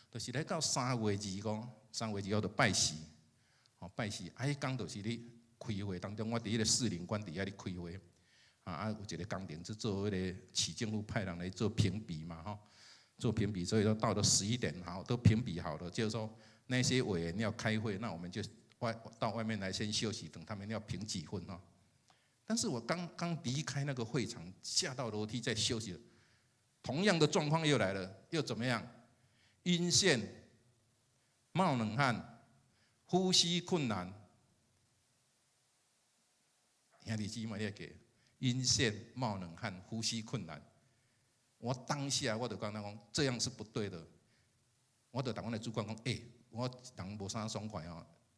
就是来到3月2号就拜四，拜四迄天就是你开会当中，我伫迄个士林馆底下咧开会，有一个工程是做迄个市政府派人来做评比嘛做评比，所以说到了11点都评比好了，就是说那些委员要开会，那我们就到外面来先休息，等他们要评几分但是我刚离开那个会场，下到楼梯在休息了。同样的状况又来了，又怎么样？晕眩、冒冷汗、呼吸困难。兄弟姊妹，你给晕眩、冒冷汗、呼吸困难。我当下我就跟他讲，这样是不对的。我就同我的主管讲，我人无啥爽快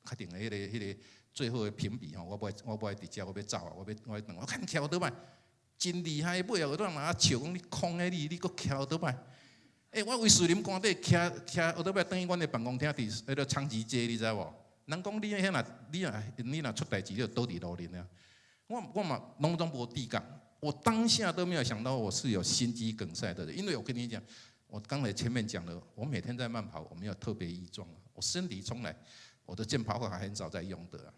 确定迄个最后的评比我不爱伫遮，我要走啊！我看翘倒摆。真厉害，尾后头人啊笑讲你空的你搁徛倒摆。我为士林官邸徛后头摆，等于阮的办公厅伫迄个长吉街，你知无？人讲你若出代志，你就倒伫路面啊。我嘛拢无抵抗，我当下都没有想到我是有心肌梗塞的人，因为我跟你讲，我刚才前面讲了，我每天在慢跑，我没有特别异状我身体从来我的健跑卡还很少在用的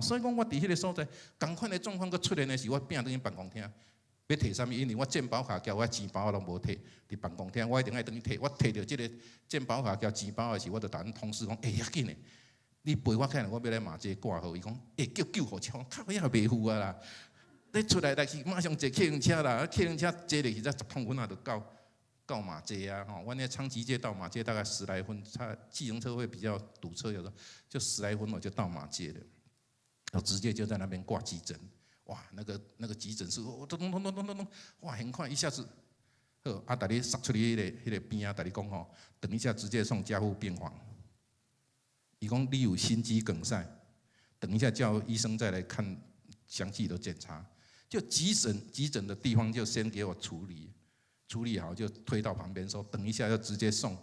所以讲，我伫迄个所在，同款的状况佫出现的时候，我拼倒去办公厅，要摕啥物？因为我健保卡交我钱包我拢无摕，伫办公厅我一定爱倒去摕。我摕到即个健保卡交钱包的时候，我就甲阮同事讲：要紧的，你陪我起来，我要来马街挂号。伊讲：叫救护车，靠也袂赴啊啦！你出来来去，马上坐客运车啦，客运车坐落去才10分钟就到马街啊！阮那昌吉街到马街大概10来分，计程车会比较堵车，有时候就10来分我就到马街了。我直接就在那边挂急诊，哇，那个急诊室，咚，哇，很快一下子，带你杀出去迄个边带你讲等一下直接送加护病房。伊讲你有心肌梗塞，等一下叫医生再来看详细的检查。就急诊的地方就先给我处理好就推到旁边说，等一下要直接送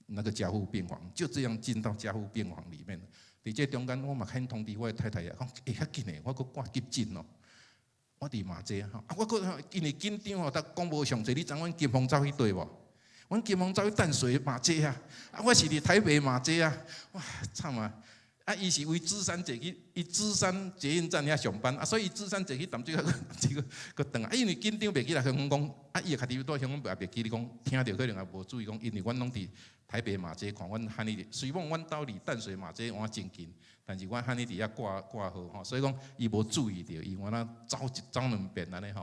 那个加护病房，就这样进到加护病房里面。伫这中间，我嘛肯通知我的太太讲，较紧诶，我搁挂急诊我伫马街我搁因为紧张但讲无上济，你知阮金峰走去对无？阮金峰走去淡水马街我是伫台北马街哇，惨啊！伊是为芝山坐去，伊芝山捷运站遐上班所以芝山坐去淡水个转因为紧张袂记来香港讲伊家己在香港也袂记你讲，听到可能也无注意讲，因为阮拢伫台北马街看，阮汉尼虽然阮兜离淡水马街换真近，但是阮汉尼伫遐挂号所以讲伊无注意到，伊往那走2遍安尼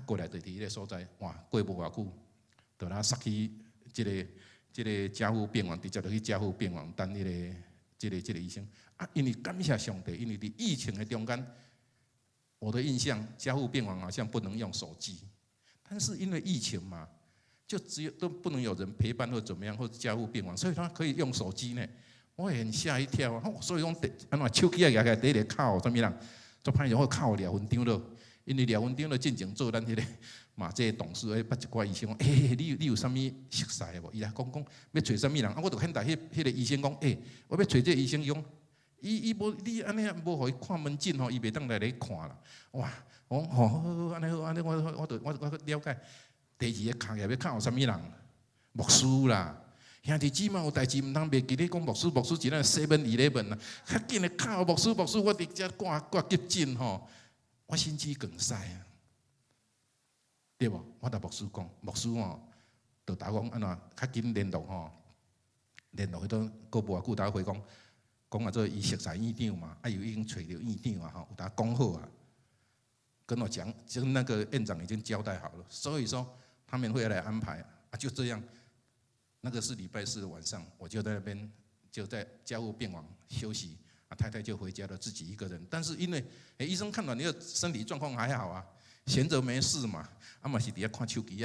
过来就伫迄个所在，哇，过无偌久，就来杀去即个加护病房，直接就去加护病房等迄个。这个医生因为感谢上帝，因为伫疫情的中间，我的印象加护病房好像不能用手机，但是因为疫情嘛，就只有都不能有人陪伴或怎么样，或者加护病房，所以他可以用手机呢。我也很吓一跳所以讲安怎手机拿起来第一个靠什么人，做歹势我靠2分钟了，因为2分钟了进前做咱迄个马街董事，捌一寡医生讲，你有啥物熟悉的无？伊来讲要找啥物人我就肯答迄个医生讲，我要找这个医生用，伊无你安尼无互伊看门诊伊袂当来看啦。哇，我安尼我了解。第二个脚要靠啥物人？牧师啦，兄弟姊妹有代志毋通袂记咧讲牧师一咱 7-11啦，较紧的靠牧师，我伫遮挂急诊我心肌梗塞对无？我甲牧师讲，牧师就答讲安怎较紧联络迄种过无偌久，大家回讲做伊熟悉院长嘛，伊已经找到院长有大家讲好跟我讲，就那个院长已经交代好了，所以说他们会来安排就这样。那个是礼拜4的晚上，我就在那边就在加护病房休息太太就回家了，自己一个人。但是因为医生看到你的身体状况还好闲着没事嘛，嘛是伫遐看手机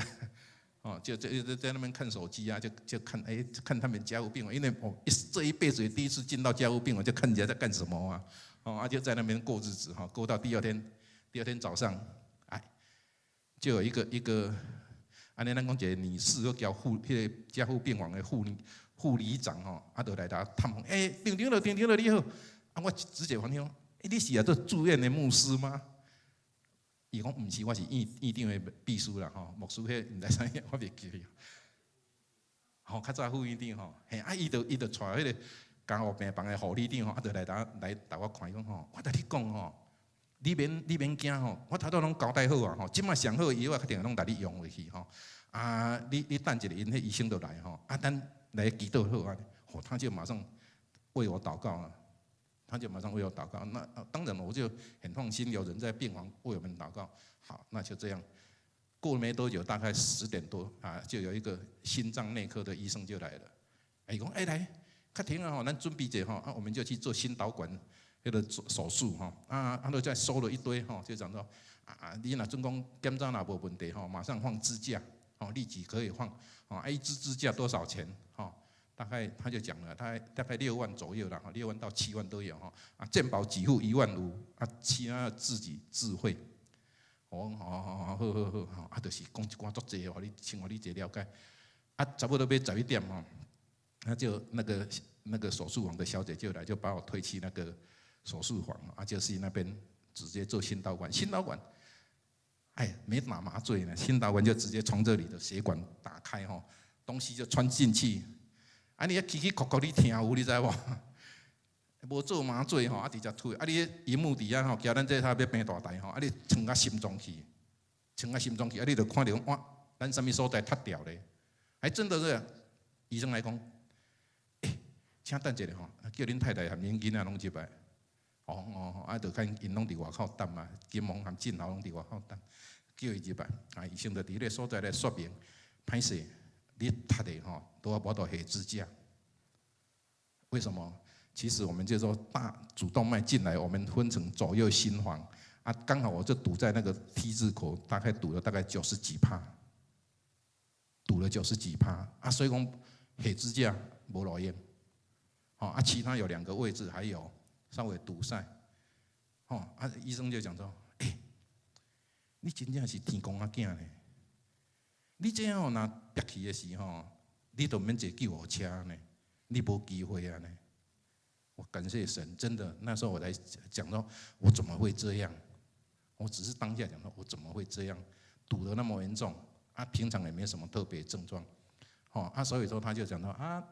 就在那边看手机啊，就看看他们家务病房，因为这一辈子也第一次进到家务病房，就看人家在干什么啊，就在那边过日子过到第二天早上，就有一个，安尼咱讲一个女士，佮叫迄个家务病房的护理长就来探访，丁丁了你好，我直接反应，你是做住院的牧师吗？伊讲毋是，我是院长的秘书啦，牧师迄毋知啥，我袂记哩。较早副院长伊就带迄个家务病房的护理长就来打我看，伊讲我甲你讲你免惊我头拄拢交代好即摆上好的药我确定拢带你用回去你等一下，因迄医生就来等来祈祷好他就马上为我祷告那当然我就很放心，有人在病房为我们祷告。好，那就这样。过了没多久，大概10点多就有一个心脏内科的医生就来了。伊讲来，较停咱准备者我们就去做心导管那个手术他就在收了一堆就讲说你若准讲检查若无问题马上放支架立即可以放一支支架多少钱大概他就讲了，大概6万左右啦，6万到7万都有健保给付1万5其他自己自费。好，就是讲一寡足济你请我理解了解差不多要11点那就那个手术房的小姐就来，就把我推去那个手术房就是那边直接做心导管，没打麻醉呢，心导管就直接从这里的血管打开东西就穿进去。你起哭哭，你听有你知无？无做麻醉直接推。你荧幕底下惊咱这他要病大台你穿到心脏去，你就看到哇，咱什么所在塌掉咧？还真的是，医生来讲，请等一下叫恁太太和恁囡仔拢入来。就看因拢伫外口等嘛，金门和静豪拢伫外口等，叫伊入来。医生就伫咧所在咧说明，歹势，你塌的都要无到下支架。为什么？其实我们就说大主动脉进来，我们分成左右心房刚好我就堵在那个 T 字口，大概堵了大概90几%，堵了90几%所以讲下支架无路用其他有2个位置还有稍微堵塞医生就讲说，你真正是天公仔囝呢，你这样若跌去的时你都免坐救护车呢，你无机会呢。我感谢神，真的那时候我才讲到，我怎么会这样？我只是当下讲到，我怎么会这样？堵得那么严重平常也没什么特别症状所以说他就讲到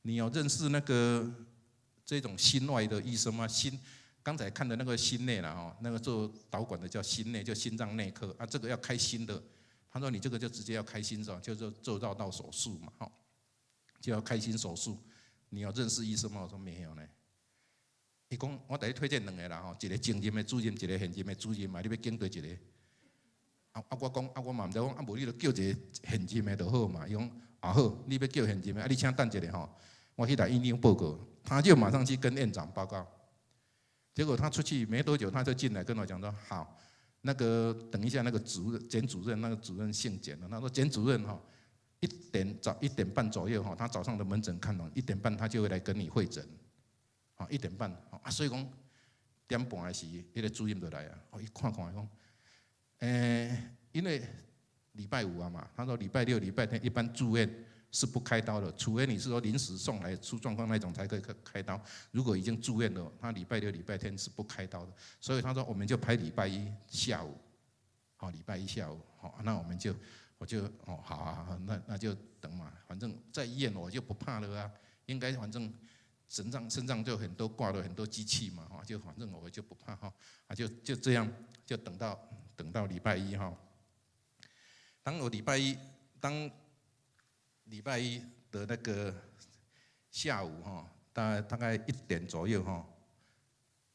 你有认识那个这种心外的医生吗？刚才看的那个心内啦那个做导管的叫心内，就心脏内科这个要开心的。他说你这个就直接要开心就做绕道手术嘛就要开心手术。你有认识医生吗？我说没有呢。伊讲我给你推荐2个啦一个正任的主任，一个现任的主任嘛，你要拣对一个。我讲我嘛唔知讲无你就叫一个现任的就好嘛。伊讲好，你要叫现任的你请等一下我去来医院报告。他就马上去跟院长报告。结果他出去没多久，他就进来跟我讲说好，那个等一下那个简主任，那个主任姓简的，他说简主任1点半左右他早上的门诊看完1点半他就会来跟你会诊1点半所以讲1点半的时那个主任就来伊看讲因为礼拜5嘛，他说礼拜6、礼拜天一般住院是不开刀的，除非你是说临时送来出状况那种才可以开刀。如果已经住院了，他礼拜6、礼拜天是不开刀的。所以他说我们就排礼拜1下午，礼拜1下午，那我就好，那就等嘛，反正在医院我就不怕了应该反正身上就很多挂了很多机器嘛就反正我就不怕就这样就等到礼拜1当礼拜一的那个下午大概1点左右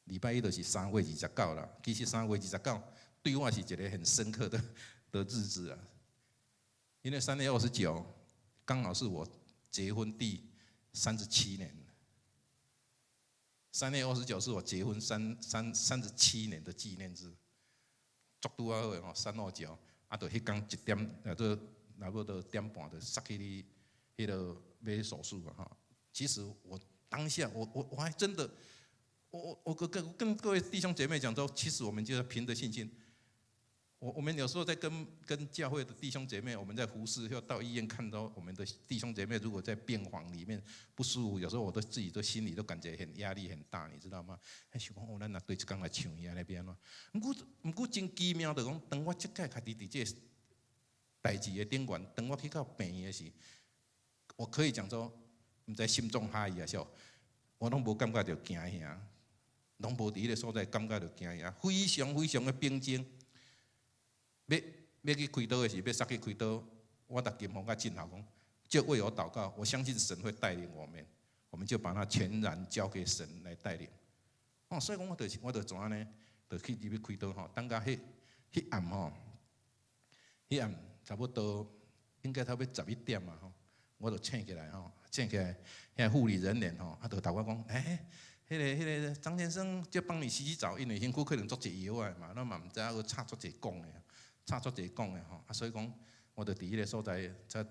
礼拜1就是3月29啦。其实3月29对我是一个很深刻的日子因为3月29刚好是我结婚第37年。3月29是我结婚37年的纪念日，足拄好诶329就迄天1点差不多1点半就杀去你迄个要手术嘛哈。其实我当下我还真的，我跟各位弟兄姐妹讲说，其实我们就要凭着信心。我们有时候在跟教会的弟兄姐妹，我们在服侍，要到医院看到我们的弟兄姐妹，如果在病房里面不舒服，有时候我都自己都心里都感觉很压力很大，你知道吗？还想讲哦，咱若对一天来唱伊那边咯。不过真奇妙的讲，当我即届家己伫这代志的顶端，当我去到病院的时，我可以讲说，唔知心中哈伊啊笑，我拢无感觉到惊吓，拢无伫迄个所在感觉到惊吓，非常非常的平静。要去开刀的时，要杀去开刀，我逐金风甲进好讲，就为我祷告，我相信神会带领我们，我们就把它全然交给神来带领。哦，所以讲我就怎样呢？就去入去开刀吼，等到迄暗吼，迄暗差不多应该差不多11点嘛吼，我就醒起来吼，醒起来，遐护理人员吼，就同我讲，迄个张先生就帮你洗澡，因为身躯可能做一药啊嘛，咱嘛唔知影，插做一讲的。差足侪讲的吼，所以讲，我就伫迄个所在，差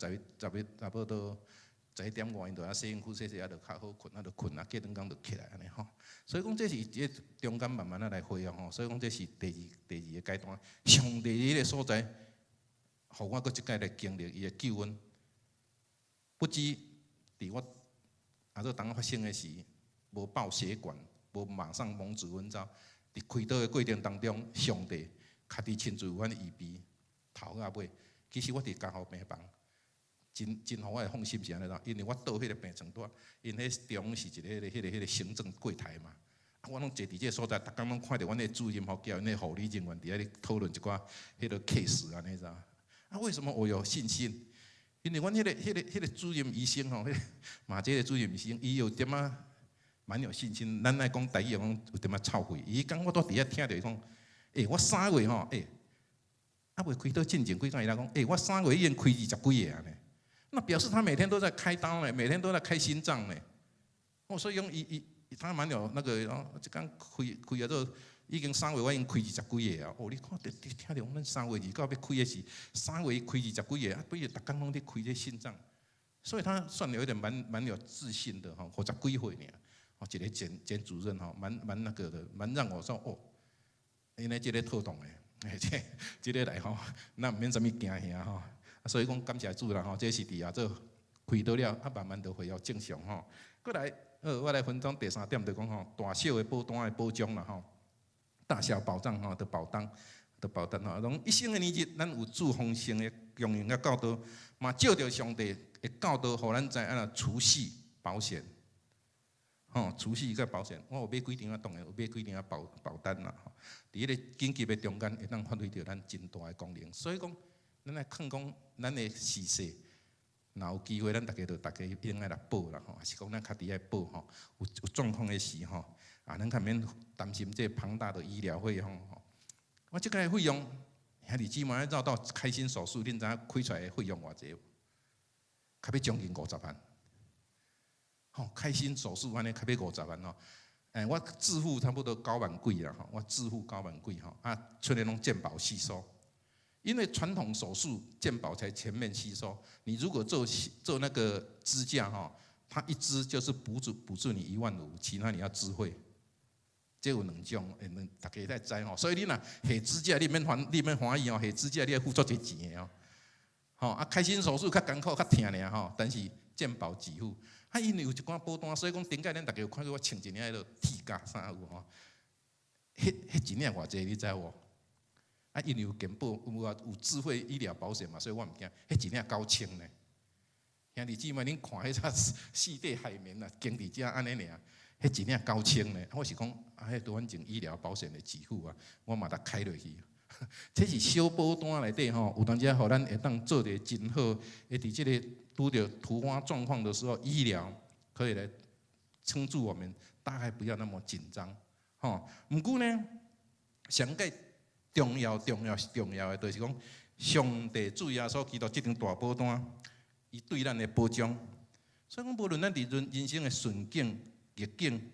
不多11点外，因就洗身躯洗洗，就较好困，就困啊，过两工就起来安尼吼。所以讲，这是这中间慢慢来恢复吼。所以讲，这是第二个阶段，上帝迄个所在，互我搁一届来经历伊的救恩。不止伫我做当发生的时，无爆血管，无马上蒙主温罩，伫开刀的过程当中，上帝。家己亲自有法预备头到尾，其实我伫加护病房，真互我放心是安尼啦，因为我到迄个病床单，因迄中是一个迄个行政柜台嘛，我拢坐伫这个所在，逐工拢看到阮迄主任吼，叫因迄护理人员伫遐咧讨论一寡迄个 case 安尼咋？为什么我有信心？因为阮迄个主任医生吼，马街的主任医生，伊有点仔蛮有信心。咱来讲台语，讲有点仔臭屁。伊讲我都伫遐听着伊讲。我3月吼，未开刀进前几工，伊来讲，我3月已经开20几个啊呢，那表示他每天都在开刀呢，每天都在开心脏呢。所以讲他蛮有那个，一工开啊，做已经3月我已经开20几个啊。你看，听着阮3月29要开的是3月开20几个啊，对，逐工拢在开这心脏，所以他算有一点蛮有自信的吼，50几岁呢，一个简主任吼，蛮那个的，蛮让我说哦。因为这个透动的，这个来吼，那唔免啥物惊吓吼。所以讲感谢主啦吼，这是伫下做开刀了，慢慢就恢复正常吼。过来，我来分享第3点，就讲吼，大小的保单的保障啦吼，大小保障吼，的保单吼，拢一生的年日，咱有主丰盛的供应甲教导，嘛照着上帝的教导，互咱知安那储蓄保险。储蓄甲保险，我有买几张当然有买几张保单啦。伫迄个紧急的中间，会当发挥着咱真大的功能。所以讲，咱来看讲，咱的时势，若有机会，咱大家一定爱来报啦吼，还是讲咱家己爱报吼。有状况的时吼，咱较免担心这庞大的医疗费用吼。我即个费用，兄弟姊妹绕到开心手术，恁知影开出来的费用偌济？较要将近50万。开心手术安尼，较要50万吼。我自付差不多9万几啦吼，我自付9万几吼，出来拢健保吸收。因为传统手术健保才全面吸收，你如果做那个支架哈，它一支就是补助你15000，其他你要自费。这有2种，大家在知吼。所以你若下支架，你免欢喜哦，下支架你要付足侪钱的哦。开心手术较艰苦较疼尔吼，但是健保给付。因为有一寡保单，所以讲顶届咱大家有看到我穿一领迄落铁甲衫有吼，迄一领偌济你知无？因为有健保有智慧医疗保险嘛，所以我毋惊。迄一领9000呢，兄弟姊妹，恁看迄4块海绵啊，经伫遮安尼尔，迄一领9000呢。我是讲，迄拄反正医疗保险的给付啊，我嘛得开落去。这是小保单内底吼，有当时互咱会当做得真好，会伫即个拄着突发状况的时候，医疗可以来撑住我们，大概不要那么紧张。不过呢，上个重要的，就是讲上帝主耶稣基督这张大保单，伊对咱的保障。所以讲，无论咱伫人生的顺境、逆境，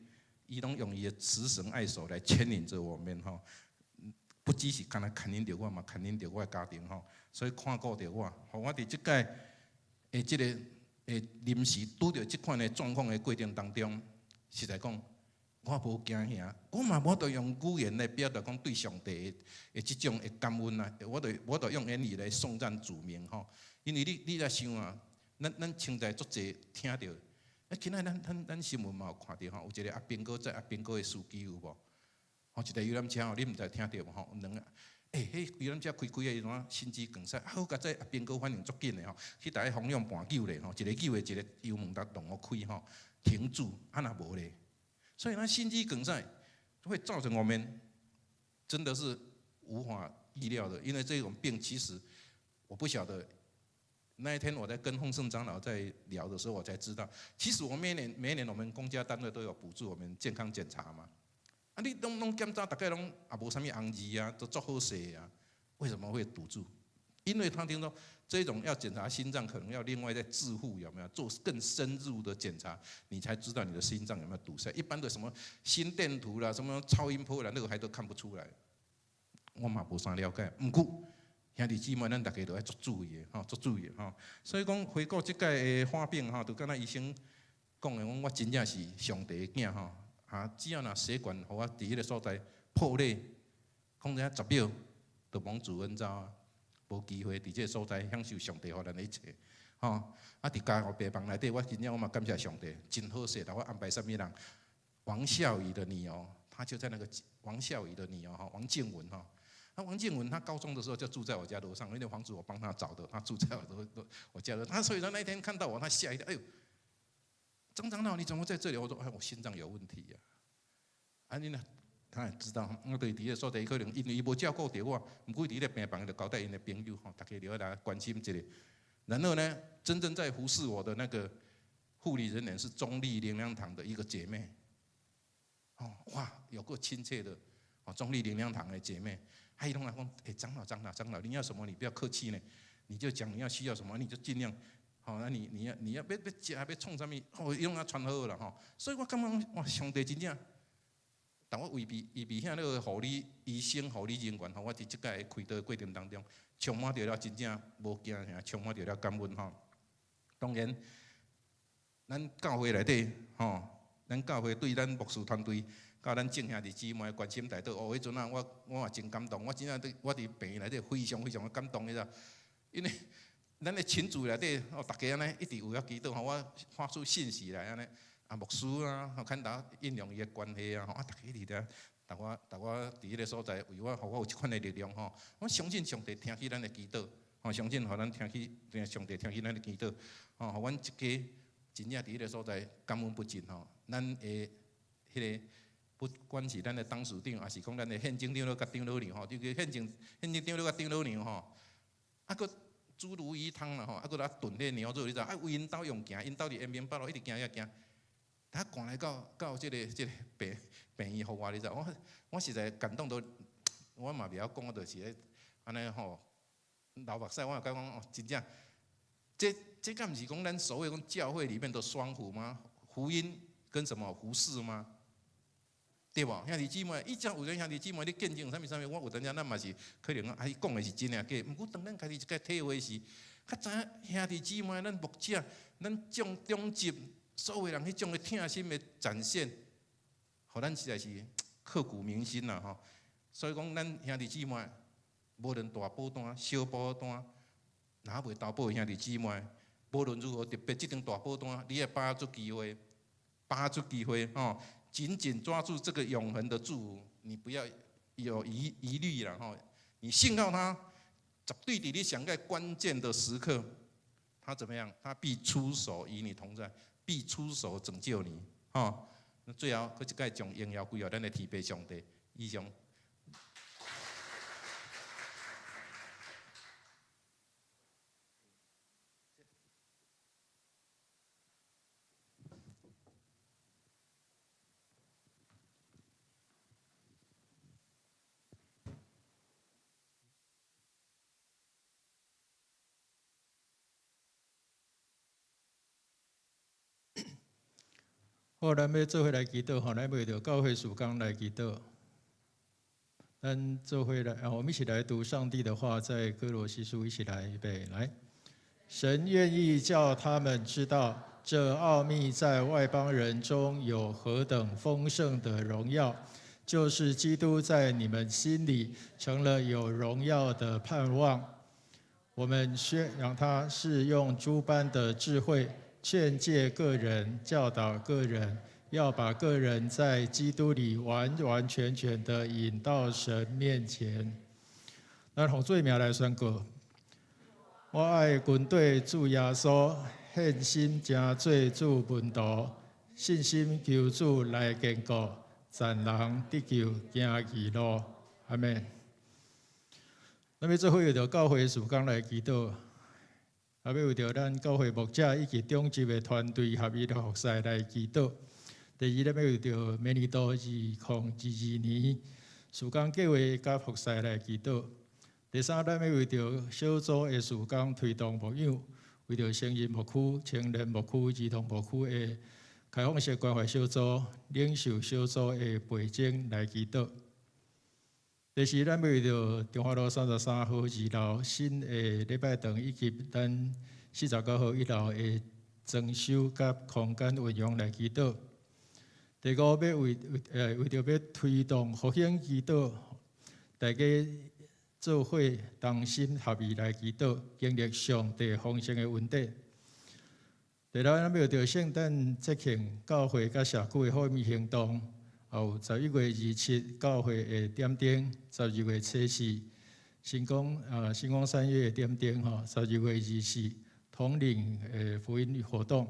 伊拢用伊的慈神爱手来牵引着我们吼。不不只是干那牵引着我，嘛牵引着我的家庭吼，所以看顾着我，互我伫即届诶即个临时拄着即款的状况的过程当中，实在讲，我无惊吓，我嘛无得用语言来表达讲对上帝的即种的感恩啊，我得用言语来颂赞主名吼，因为你来想啊，咱清代足侪听着。今仔咱新闻嘛有看到吼，有一个阿兵哥在阿兵哥的司机有无？吼，一台游览车吼，你毋知听到无？吼，两个，迄游览车开开的怎心肌梗塞，好，甲这阿兵哥反应足紧的吼，去大家方向盘救咧吼，一个救的，一个油门搭动我开吼，停住，啊那无咧，所以咱心肌梗塞会造成我们真的是无法意料的，因为这种病其实我不晓得。那一天我在跟洪胜长老在聊的时候，我才知道，其实我每年我们公家单位都有补助我们健康检查嘛。啊，你拢检查，大概拢也无啥物红字啊，都做好势啊。为什么会堵住？因为他听说这种要检查心脏，可能要另外再自付，有没有做更深入的检查，你才知道你的心脏有没有堵塞。一般的什么心电图啦、什么超音波啦，那个还都看不出来。我嘛无啥了解，不过。兄弟姊妹，咱大家都要做注意的，吼，做注意的吼。所以讲，回顾即届的发病吼，就敢若医生讲的，我真正是上帝的囝吼。啊，只要若血管互我伫迄个所在破裂，讲者10秒，就蒙主恩走啊，无机会伫即个所在享受上帝互咱的一切。吼，啊，伫家务病房内底，我真正我嘛感谢上帝，真好势，甲我安排啥物人？王孝仪的女儿，她就在那个王孝仪的女儿吼，王静雯吼。那王建文他高中的时候就住在我家楼上，因为房子我帮他找的，他住在我家楼。他所以说那一天看到我，他吓一跳，哎呦，张长老你怎么在这里？我说哎，我心脏有问题呀。啊，你呢？他也知道，我对伫个所在可能因为伊无照顾到我，不过伫个病房就交代因的朋友吼，大家留来关心一下。然后呢，真正在服侍我的那个护理人员是中立灵粮堂的一个姐妹。哦，哇，有够亲切的哦，中立灵粮堂的姐妹。他一弄来讲，长老，你要什么？你不要客气呢，你就讲你要需要什么，你就尽量。好，那你要吃要创啥物？哦，伊拢啊传好了吼。所以我感觉哇，上帝真正，但我为遐那个护理医生、护理人员吼，我伫即届开刀过程当中，充满着了真正无惊吓，充满着了感恩吼。当然，咱教会内底吼，咱教会对咱牧师团队。甲咱正兄弟姊妹关心大道，哦，迄阵啊，我也真感动，我真正我伫病院内底非常的感动，你知？因为咱的群组内底，哦，大家安尼一直为我祈祷，吼，我发出信息来安尼，啊，牧师啊，吼，看到应用伊的关系啊，吼，啊，大家一直在，大我伫迄个所在，为我，互我有即款的力量，吼，我相信上帝听起咱的祈祷，吼，相信互咱听起，上帝听起咱的祈祷，吼，互阮一家真正伫迄个所在感恩不尽，吼，咱的迄个。不管是咱的董事长，还是讲咱的县政长老甲长老娘吼，这个县政长老甲长老娘吼，啊个煮鲈鱼汤啦吼，啊个来炖迄牛肉，你知道？啊为因兜用行，因兜伫延平北路一直行遐行，他赶来到这个病院互我，你知道？我实在感动到，我嘛袂晓讲，就是咧安尼吼，流目屎，我也讲哦，真正，这敢毋是讲咱所谓讲教会里面的双福吗？福音跟什么服饰吗？对无？兄弟姊妹，以前有阵兄弟姊妹咧见证啥物，我有阵仔咱嘛是可能啊，伊讲的是真诶假。毋过当咱家己一个体会是，较知影兄弟姊妹，咱牧者，咱种中级所有人迄种诶疼心诶展现，互咱实在是刻骨铭心啦吼。所以讲，咱兄弟姊妹，无论大保单、小保单，若袂投保诶兄弟姊妹，无论如何，特别即张大保单，你也把握住机会，吼。紧紧抓住这个永恒的祝福，你不要有疑虑了哈。你信靠他，绝对伫你上个关键的时刻，他怎么样？他必出手与你同在，必出手拯救你哈。那最后，佢一个将荣耀归于咱的天父上帝。以上。好，咱要做伙来祈祷，吼，咱为着教会事工来祈祷。咱做会来，我们一起来读上帝的话，在哥罗西书一起来预备来。神愿意叫他们知道，这奥秘在外邦人中有何等丰盛的荣耀，就是基督在你们心里成了有荣耀的盼望。我们宣扬他是用诸般的智慧劝诫个人，教导个人，要把个人在基督里完完全全的引到神面前。咱用做名来宣告：我爱军队主耶稣，献心诚做主门徒，信心求主来坚固，善人得救行义路。阿们。咱要做伙为着教会事工来祈祷，也要为着咱教会牧者以及中级的团队合一的服侍来祈祷。第二，咱要为着明年度2022年事工计划甲服侍来祈祷。第三，咱要为着小组的事工推动牧养，为着成人牧区、青年牧区、儿童牧区的开放式关怀小组、领袖小组的培种来祈祷。第四，咱要为着中华路33号2楼新的礼拜堂以及咱49号1楼的装修甲空间运用来祈祷。第五，要为着要推动复兴祈祷，大家做伙同心合意来祈祷，经历上帝丰盛的恩典。第六，咱要为着圣诞节庆教会甲社区的后面行动。后11月27教会的点灯，12月74星光三月的点灯，12月24统领福音活动，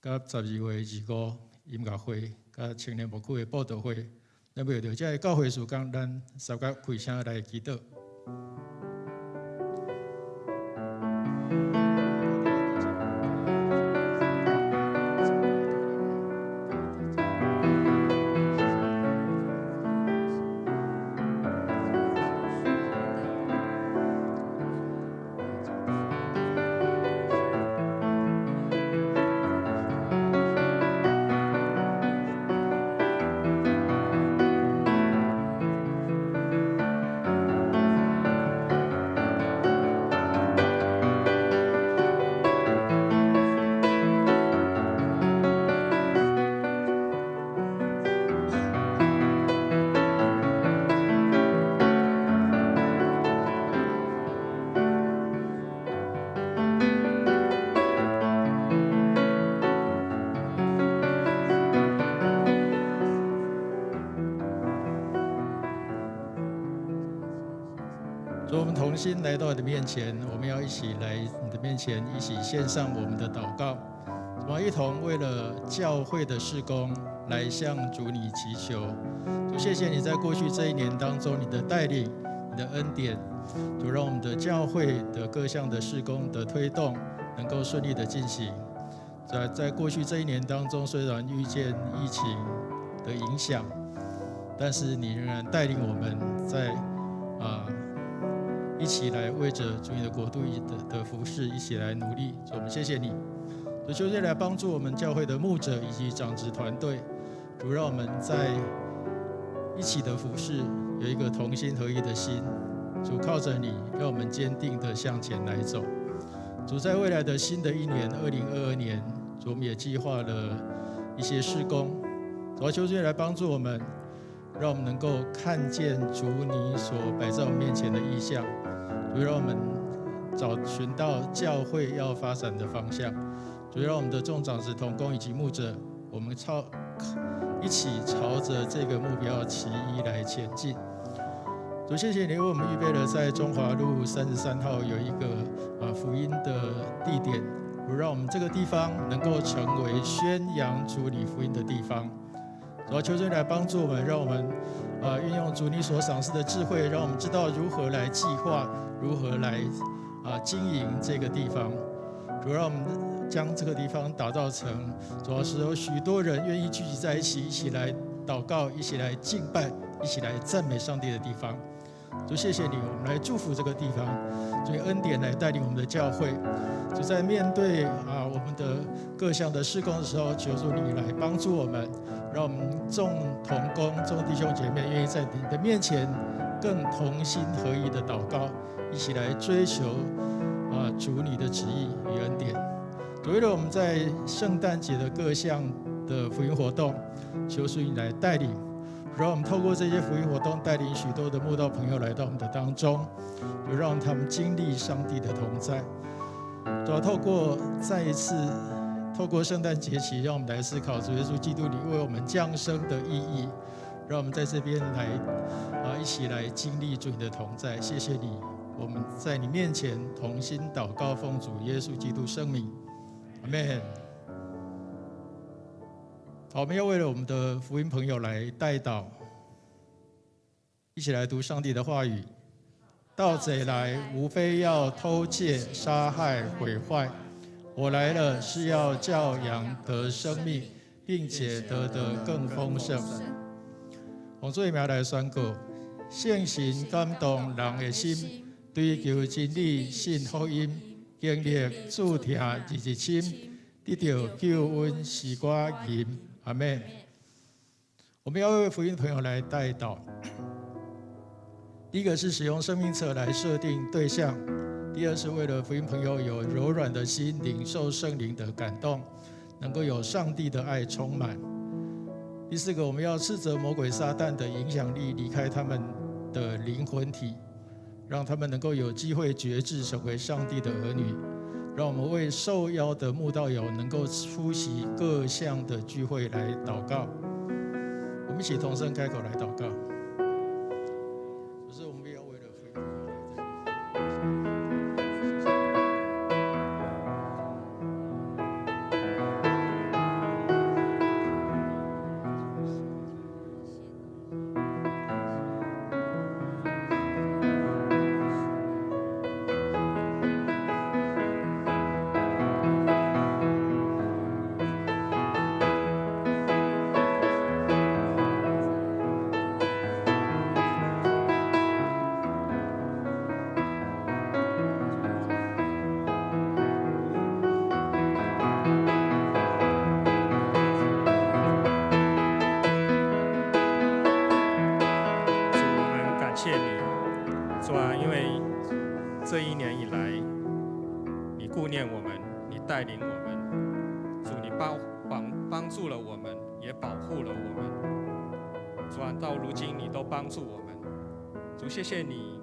甲12月25音乐会，甲青年牧区的布道会。咱为着这教会事工，咱稍甲开声来祈祷。主，我们同心来到你的面前，我们要一起来你的面前，一起献上我们的祷告。我们一同为了教会的事工来向主你祈求。主，谢谢你在过去这一年当中你的带领、你的恩典。主，让我们的教会的各项的事工的推动能够顺利的进行。在过去这一年当中，虽然遇见疫情的影响，但是你仍然带领我们在一起来为着主你的国度的服事，一起来努力。主，我们谢谢你。主，求你来帮助我们教会的牧者以及长职团队。主，让我们在一起的服事有一个同心合一的心。主，靠着你，让我们坚定的向前来走。主，在未来的新的一年2022年，主，我们也计划了一些事工。主，求主来帮助我们，让我们能够看见主你所摆在我们面前的意象。主，让我们找寻到教会要发展的方向。主，让我们的众长子同工以及牧者，我们一起朝着这个目标齐一来前进。主，谢谢你为我们预备了在中华路33号有一个福音的地点，主，让我们这个地方能够成为宣扬主你福音的地方。主，求主来帮助我们，让我们运用主你所赏赐的智慧，让我们知道如何来计划，如何来经营这个地方。主，让我们将这个地方打造成主要是有许多人愿意聚集在一起，一起来祷告，一起来敬拜，一起来赞美上帝的地方。主谢谢你，我们来祝福这个地方，主以恩典来带领我们的教会。主在面对我们的各项的事工的时候，求主你来帮助我们，让我们众同工、众弟兄姐妹愿意在你的面前更同心合意的祷告，一起来追求主你的旨意与恩典。主为了我们在圣诞节的各项的福音活动，求主你来带领，让我们透过这些福音活动，带领许多的慕道朋友来到我们的当中，就让他们经历上帝的同在。主要透过再一次透过圣诞节期，让我们来思考主耶稣基督你为我们降生的意义，让我们在这边来一起来经历主你的同在。谢谢你，我们在你面前同心祷告，奉主耶稣基督圣名，阿们。好，我们要为了我们的福音朋友来代祷，一起来读上帝的话语。盗贼来，无非要偷窃、杀害、毁坏。我来了，是要叫羊得生命，并且得更丰盛。洪水苗来宣告：圣神感动人的心，追求真理、信福音，经历主听日日深，得到救恩是我赢。阿们。我们要为福音朋友来代祷。第一个是使用生命册来设定对象，第二是为了福音朋友有柔软的心，领受圣灵的感动，能够有上帝的爱充满。第四个，我们要斥责魔鬼撒旦的影响力离开他们的灵魂体，让他们能够有机会决志成为上帝的儿女。让我们为受邀的慕道友能够出席各项的聚会来祷告。我们一起同声开口来祷告。就是我们也要为了福音朋友来这一年以来，你顾念我们，你带领我们，主你帮助了我们，也保护了我们。主啊，到如今你都帮助我们。主，谢谢你，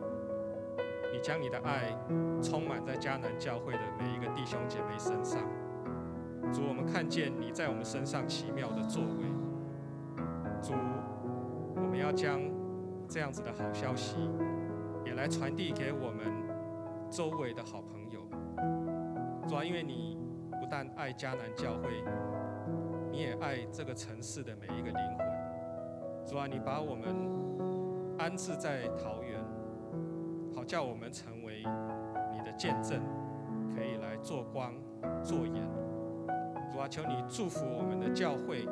你将你的爱充满在迦南教会的每一个弟兄姐妹身上。主，我们看见你在我们身上奇妙的作为。主，我们要将这样子的好消息也来传递给我们周围的好朋友。主啊，因为你不但爱迦南教会，你也爱这个城市的每一个灵魂。主啊，你把我们安置在桃园，好叫我们成为你的见证，可以来做光做盐。主啊，求你祝福我们的教会，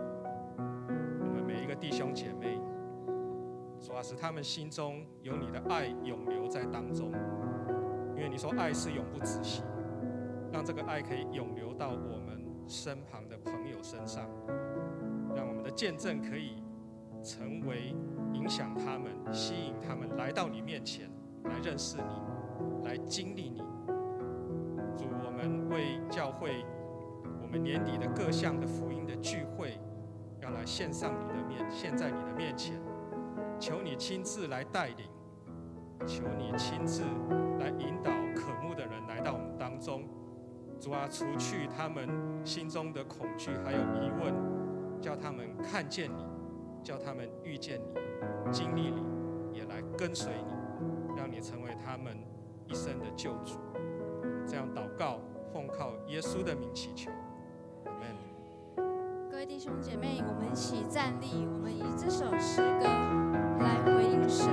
我们每一个弟兄姐妹。主啊，使他们心中有你的爱永留在当中，因为你说爱是永不止息，让这个爱可以永留到我们身旁的朋友身上，让我们的见证可以成为影响他们、吸引他们来到你面前，来认识你，来经历你。主，我们为教会，我们年底的各项的福音的聚会，要来献在你的面前。求你亲自来带领，求你亲自来引导渴慕的人来到我们当中。主啊，除去他们心中的恐惧还有疑问，叫他们看见你，叫他们遇见你，经历你，也来跟随你，让你成为他们一生的救主。这样祷告，奉靠耶稣的名祈求，阿们。各位弟兄姐妹，我们一起站立，我们以这首诗歌来回应神。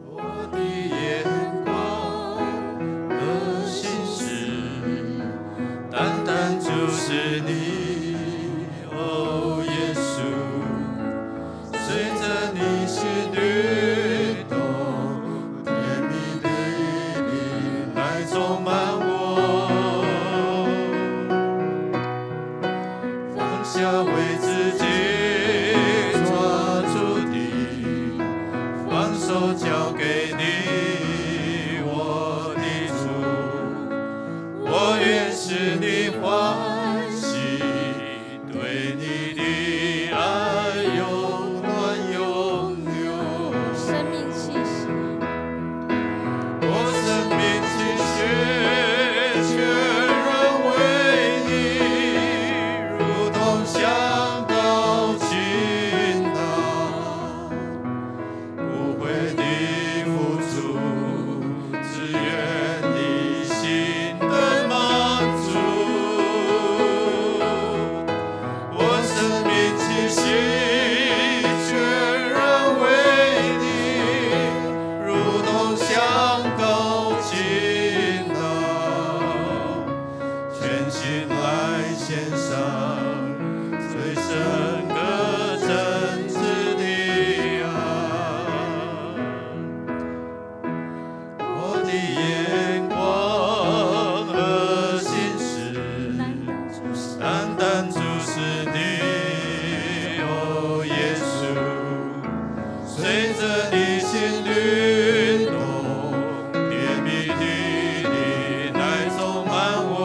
我的眼光和心思是你，哦耶稣，随着你心律动，甜蜜的引领来充满我，放下为自己抓住你，放手交给你，我的主，我愿使你欢喜，对你的爱永远永留。生命气息，我生命气血全然为你，如同香膏倾倒，无悔的付出，只愿你心的满足。我生命气息全然为你，如同香膏倾倒，全心来献上最深刻真挚的爱。我的眼光和心事，单单注视你，哦耶稣，随着你心律动，甜蜜的你来充满我，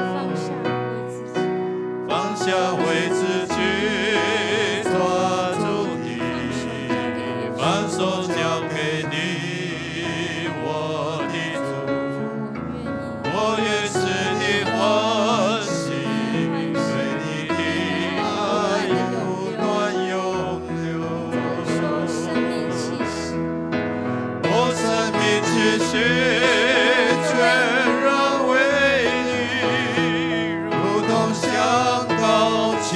放下为自己，放下为自己抓住你，放手交给你，我的主，我愿使你欢喜，对你的爱永远永留。说生命气息，我生命气血全然为你，如同香膏倾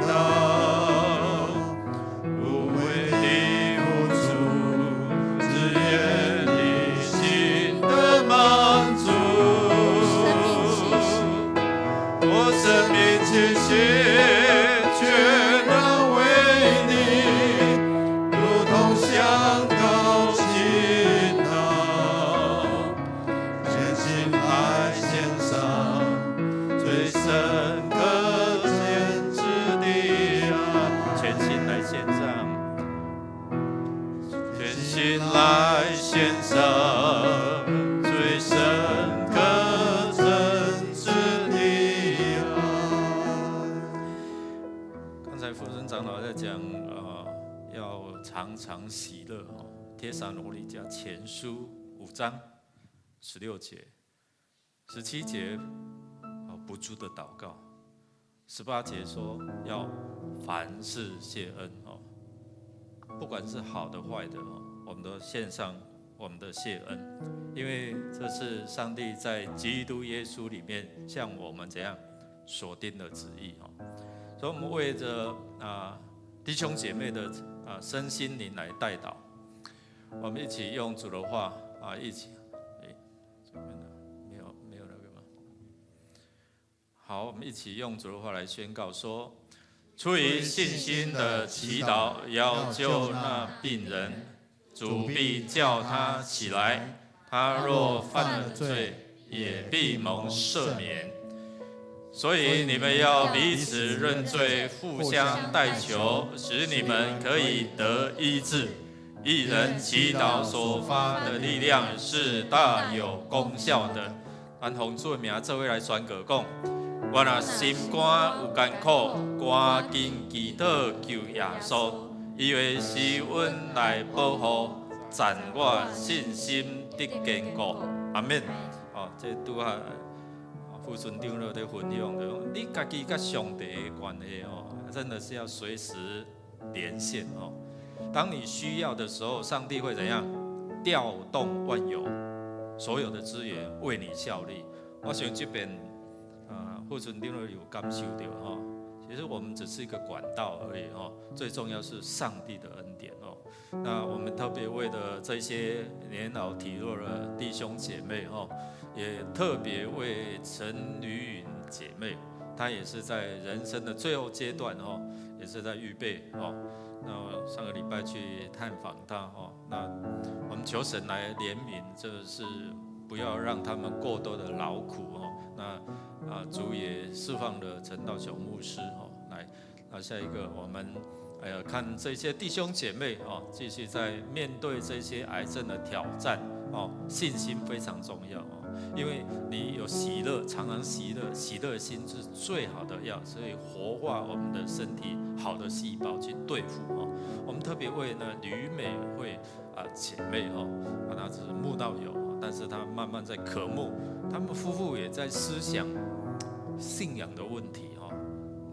倒，无悔的付出，只愿你心的满足。我生命气血全然为你，如同香膏倾倒，全心来献上最深刻坚持的爱，全心来献上，全心来献上最深刻真挚的爱。刚才福尊长老在讲，要常常喜乐哦。帖撒罗尼迦前书5章16节、17节，不住的祷告。18节说要凡事谢恩哦，不管是好的坏的哦，我们都献上我们的谢恩，因为这是上帝在基督耶稣里面向我们怎样所定的旨意哦。所以，我们为着弟兄姐妹的身心灵来代祷，我们一起用主的话一起，这边的没有那个吗？好，我们一起用主的话来宣告说：出于信心的祈祷，要救那病人，主必叫他起来；他若犯了罪，也必蒙赦免。所以你们要彼此认罪，互相代求，使你们可以得医治。一人祈祷所发的力量是大有功效的。咱奉主的名做伙来宣告讲：我若心肝有艰苦，赶紧祈祷求耶稣，伊会使阮来保护，赞我信心得坚固。阿免。这拄下。副村长都在分享的，你自己跟上帝的关系真的是要随时连线哦。当你需要的时候，上帝会怎样调动万有所有的资源为你效力。我想这边副村长有感受到哈，其实我们只是一个管道而已哦，最重要是上帝的恩典哦。那我们特别为了这些年老体弱的弟兄姐妹哦，也特别为陈吕允姐妹，她也是在人生的最后阶段哦，也是在预备哦。那上个礼拜去探访她哦，那我们求神来怜悯，就是不要让他们过多的劳苦哦。那主也释放了陈道雄牧师哦，来，那下一个我们看这些弟兄姐妹哦，继续在面对这些癌症的挑战哦，信心非常重要哦。因为你有喜乐，常常喜乐，喜乐的心是最好的药，所以活化我们的身体好的细胞去对付哦。我们特别为呢吕美惠姐妹哦，她只是慕道友，但是她慢慢在渴慕，他们夫妇也在思想信仰的问题哦。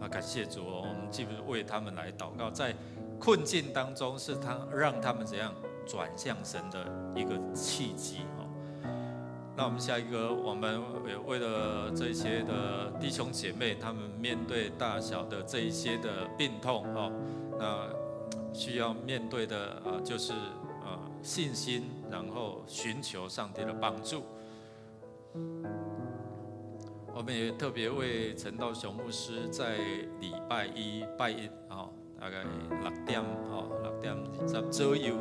感谢主哦，我们继续为他们来祷告，在困境当中是让他们怎样转向神的一个契机哦。那我们下一个，我们也为了这些的弟兄姐妹，他们面对大小的这一些的病痛哦，那需要面对的就是信心，然后寻求上帝的帮助。我们也特别为陈道雄牧师在礼拜一拜一大概6點20左右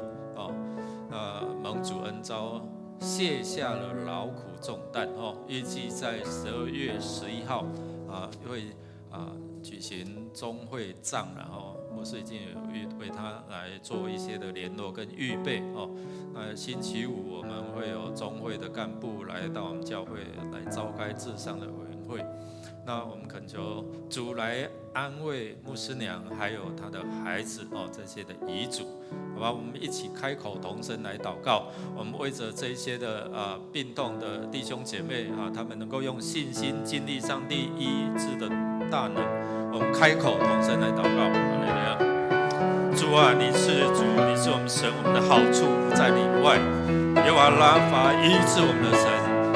蒙主恩召，卸下了劳苦重担预计在12月11号会举行中会葬，然后牧师已经有为他来做一些的联络跟预备星期五我们会有中会的干部来到我们教会来召开治丧的委员会。那我们恳求主来安慰牧师娘还有她的孩子这些的遗嘱，好吧？我们一起开口同声来祷告。我们为着这些的病痛的弟兄姐妹他们能够用信心经历上帝医治的大能，我们开口同声来祷告。哈利路亚！主啊，你是主，你是我们神，我们的好处不在你以外。耶和华拉法医治我们的神。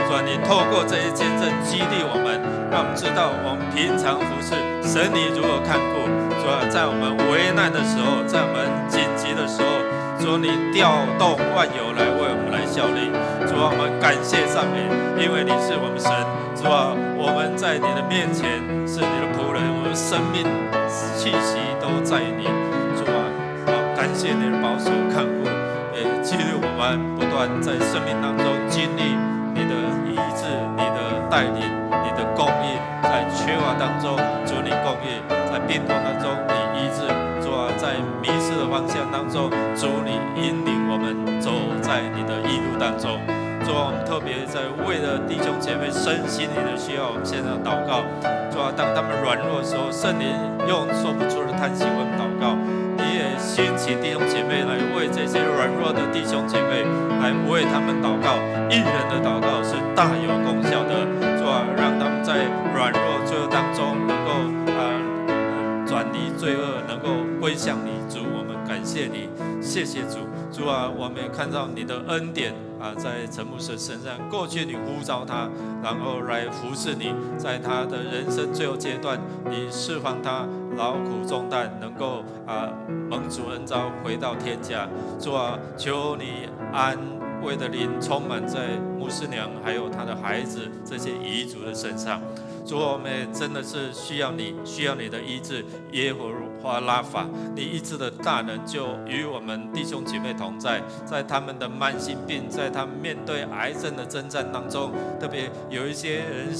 主啊，你透过这些见证激励我们，让我们知道我们平常服事神你如何看顾。主啊，在我们危难的时候，在我们紧急的时候，主啊，你调动万有来为我们来效力。主啊，我们感谢赞美，因为你是我们神。主啊，我们在你的面前是你的仆人，我们生命气息都在于你。主啊，感谢你的保守看顾，也激励我们不断在生命当中经历你的医治，你的带领，你的供应，在缺乏当中主你供应，在病痛当中你医治。主啊，在迷失的方向当中主你引领我们走在你的义路当中。主啊，我们特别在为了弟兄姐妹身心灵的需要，我们现在祷告。主啊，当他们软弱的时候，圣灵用说不出的叹息为我们祷告。你也兴起弟兄姐妹来为这些软弱的弟兄姐妹来为他们祷告。一人的祷告是大有功效的。主啊，让他们在软弱罪恶当中能够转离罪恶，能够归向你。主，我们感谢你，谢谢主。主啊，我们也看到你的恩典在陈牧师身上。过去你呼召他，然后来服侍你，在他的人生最后阶段，你释放他劳苦重担，能够蒙主恩召回到天家。主啊，求你安慰的灵充满在牧师娘还有他的孩子这些遗族的身上。主啊，我们也真的是需要你，需要你的医治。耶和华拉法，你医治的大能就与我们弟兄姐妹同在，在他们的慢性病，在他们面对癌症的征战当中，特别有一些人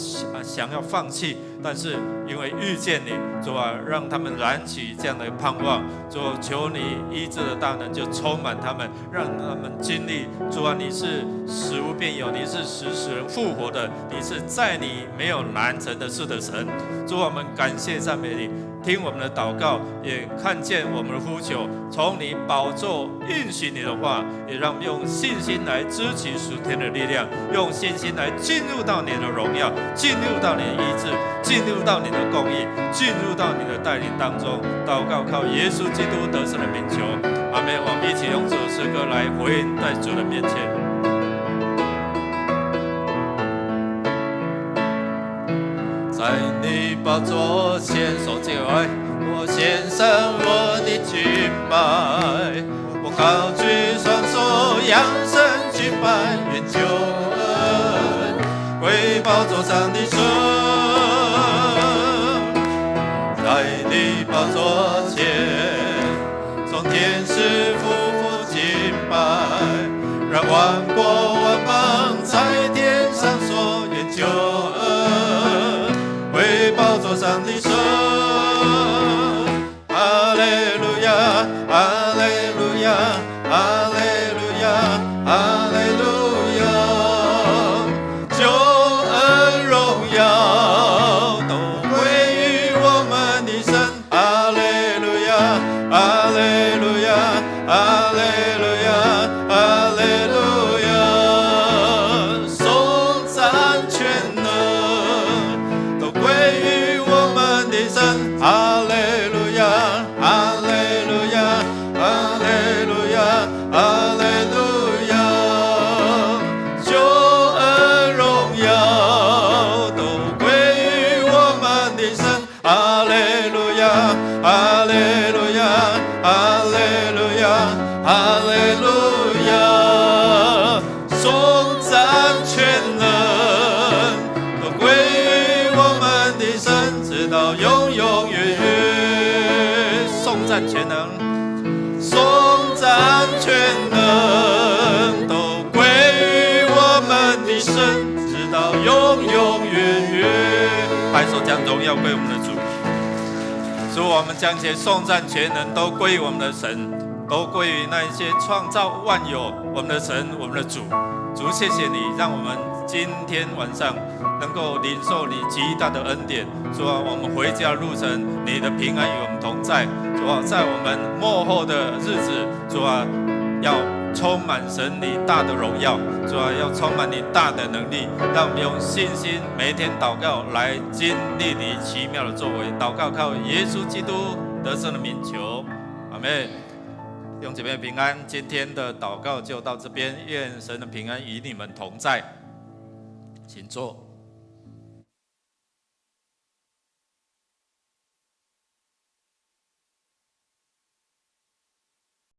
想要放弃，但是因为遇见你，主啊，让他们燃起这样的盼望。主啊，求你医治的大能就充满他们，让他们经历。主啊，你是使无变有，你是使人复活的，你是在你没有难成的事的神。主啊，我们感谢赞美你，听我们的祷告，也看见我们的呼求，从你宝座应许你的话，也让我们用信心来支取属天的力量，用信心来进入到你的荣耀，进入到你的医治，进入到你的公义，进入到你的带领当中。祷告靠耶稣基督得胜的名求，阿们。我们一起用这首诗歌来回应在主的面前。在你宝座前所敬爱，我献上我的敬拜，我高举双手扬声敬拜，愿救恩为宝座上的神，在你宝座前，众天使匍匐敬拜，让万国万邦在天上说愿救恩，为宝座上的神。哈利路亚，哈利路亚，哈利路亚，哈利路亚，救恩荣耀都归于我们的神。哈利路亚，哈利路亚，哈利路亚，哈利路亚，颂赞全能都归于我们的神。哈利路亚，哈利路亚，哈利路亚，哈利路亚，救恩荣耀都归于我们的神。哈利路亚，哈利路亚，哈利路亚，哈利路亚，颂赞全能都归于我们的神，直到永永远远。颂赞全能，颂赞全能都归于我们的神，直到永永远远。拍手将荣耀归我们的主。主，我们将这些颂赞全能都归于我们的神，都归于那一些创造万有我们的神，我们的主。主，谢谢你，让我们今天晚上能够领受你极大的恩典。主啊，我们回家路程，你的平安与我们同在。主啊，在我们末后的日子，主啊，要充满神你大的荣耀。主啊，要充满你大的能力，让我们用信心每天祷告来经历你奇妙的作为。祷告靠耶稣基督得胜的名求，阿们。弟兄姐妹平安，今天的祷告就到这边，愿神的平安与你们同在。请坐。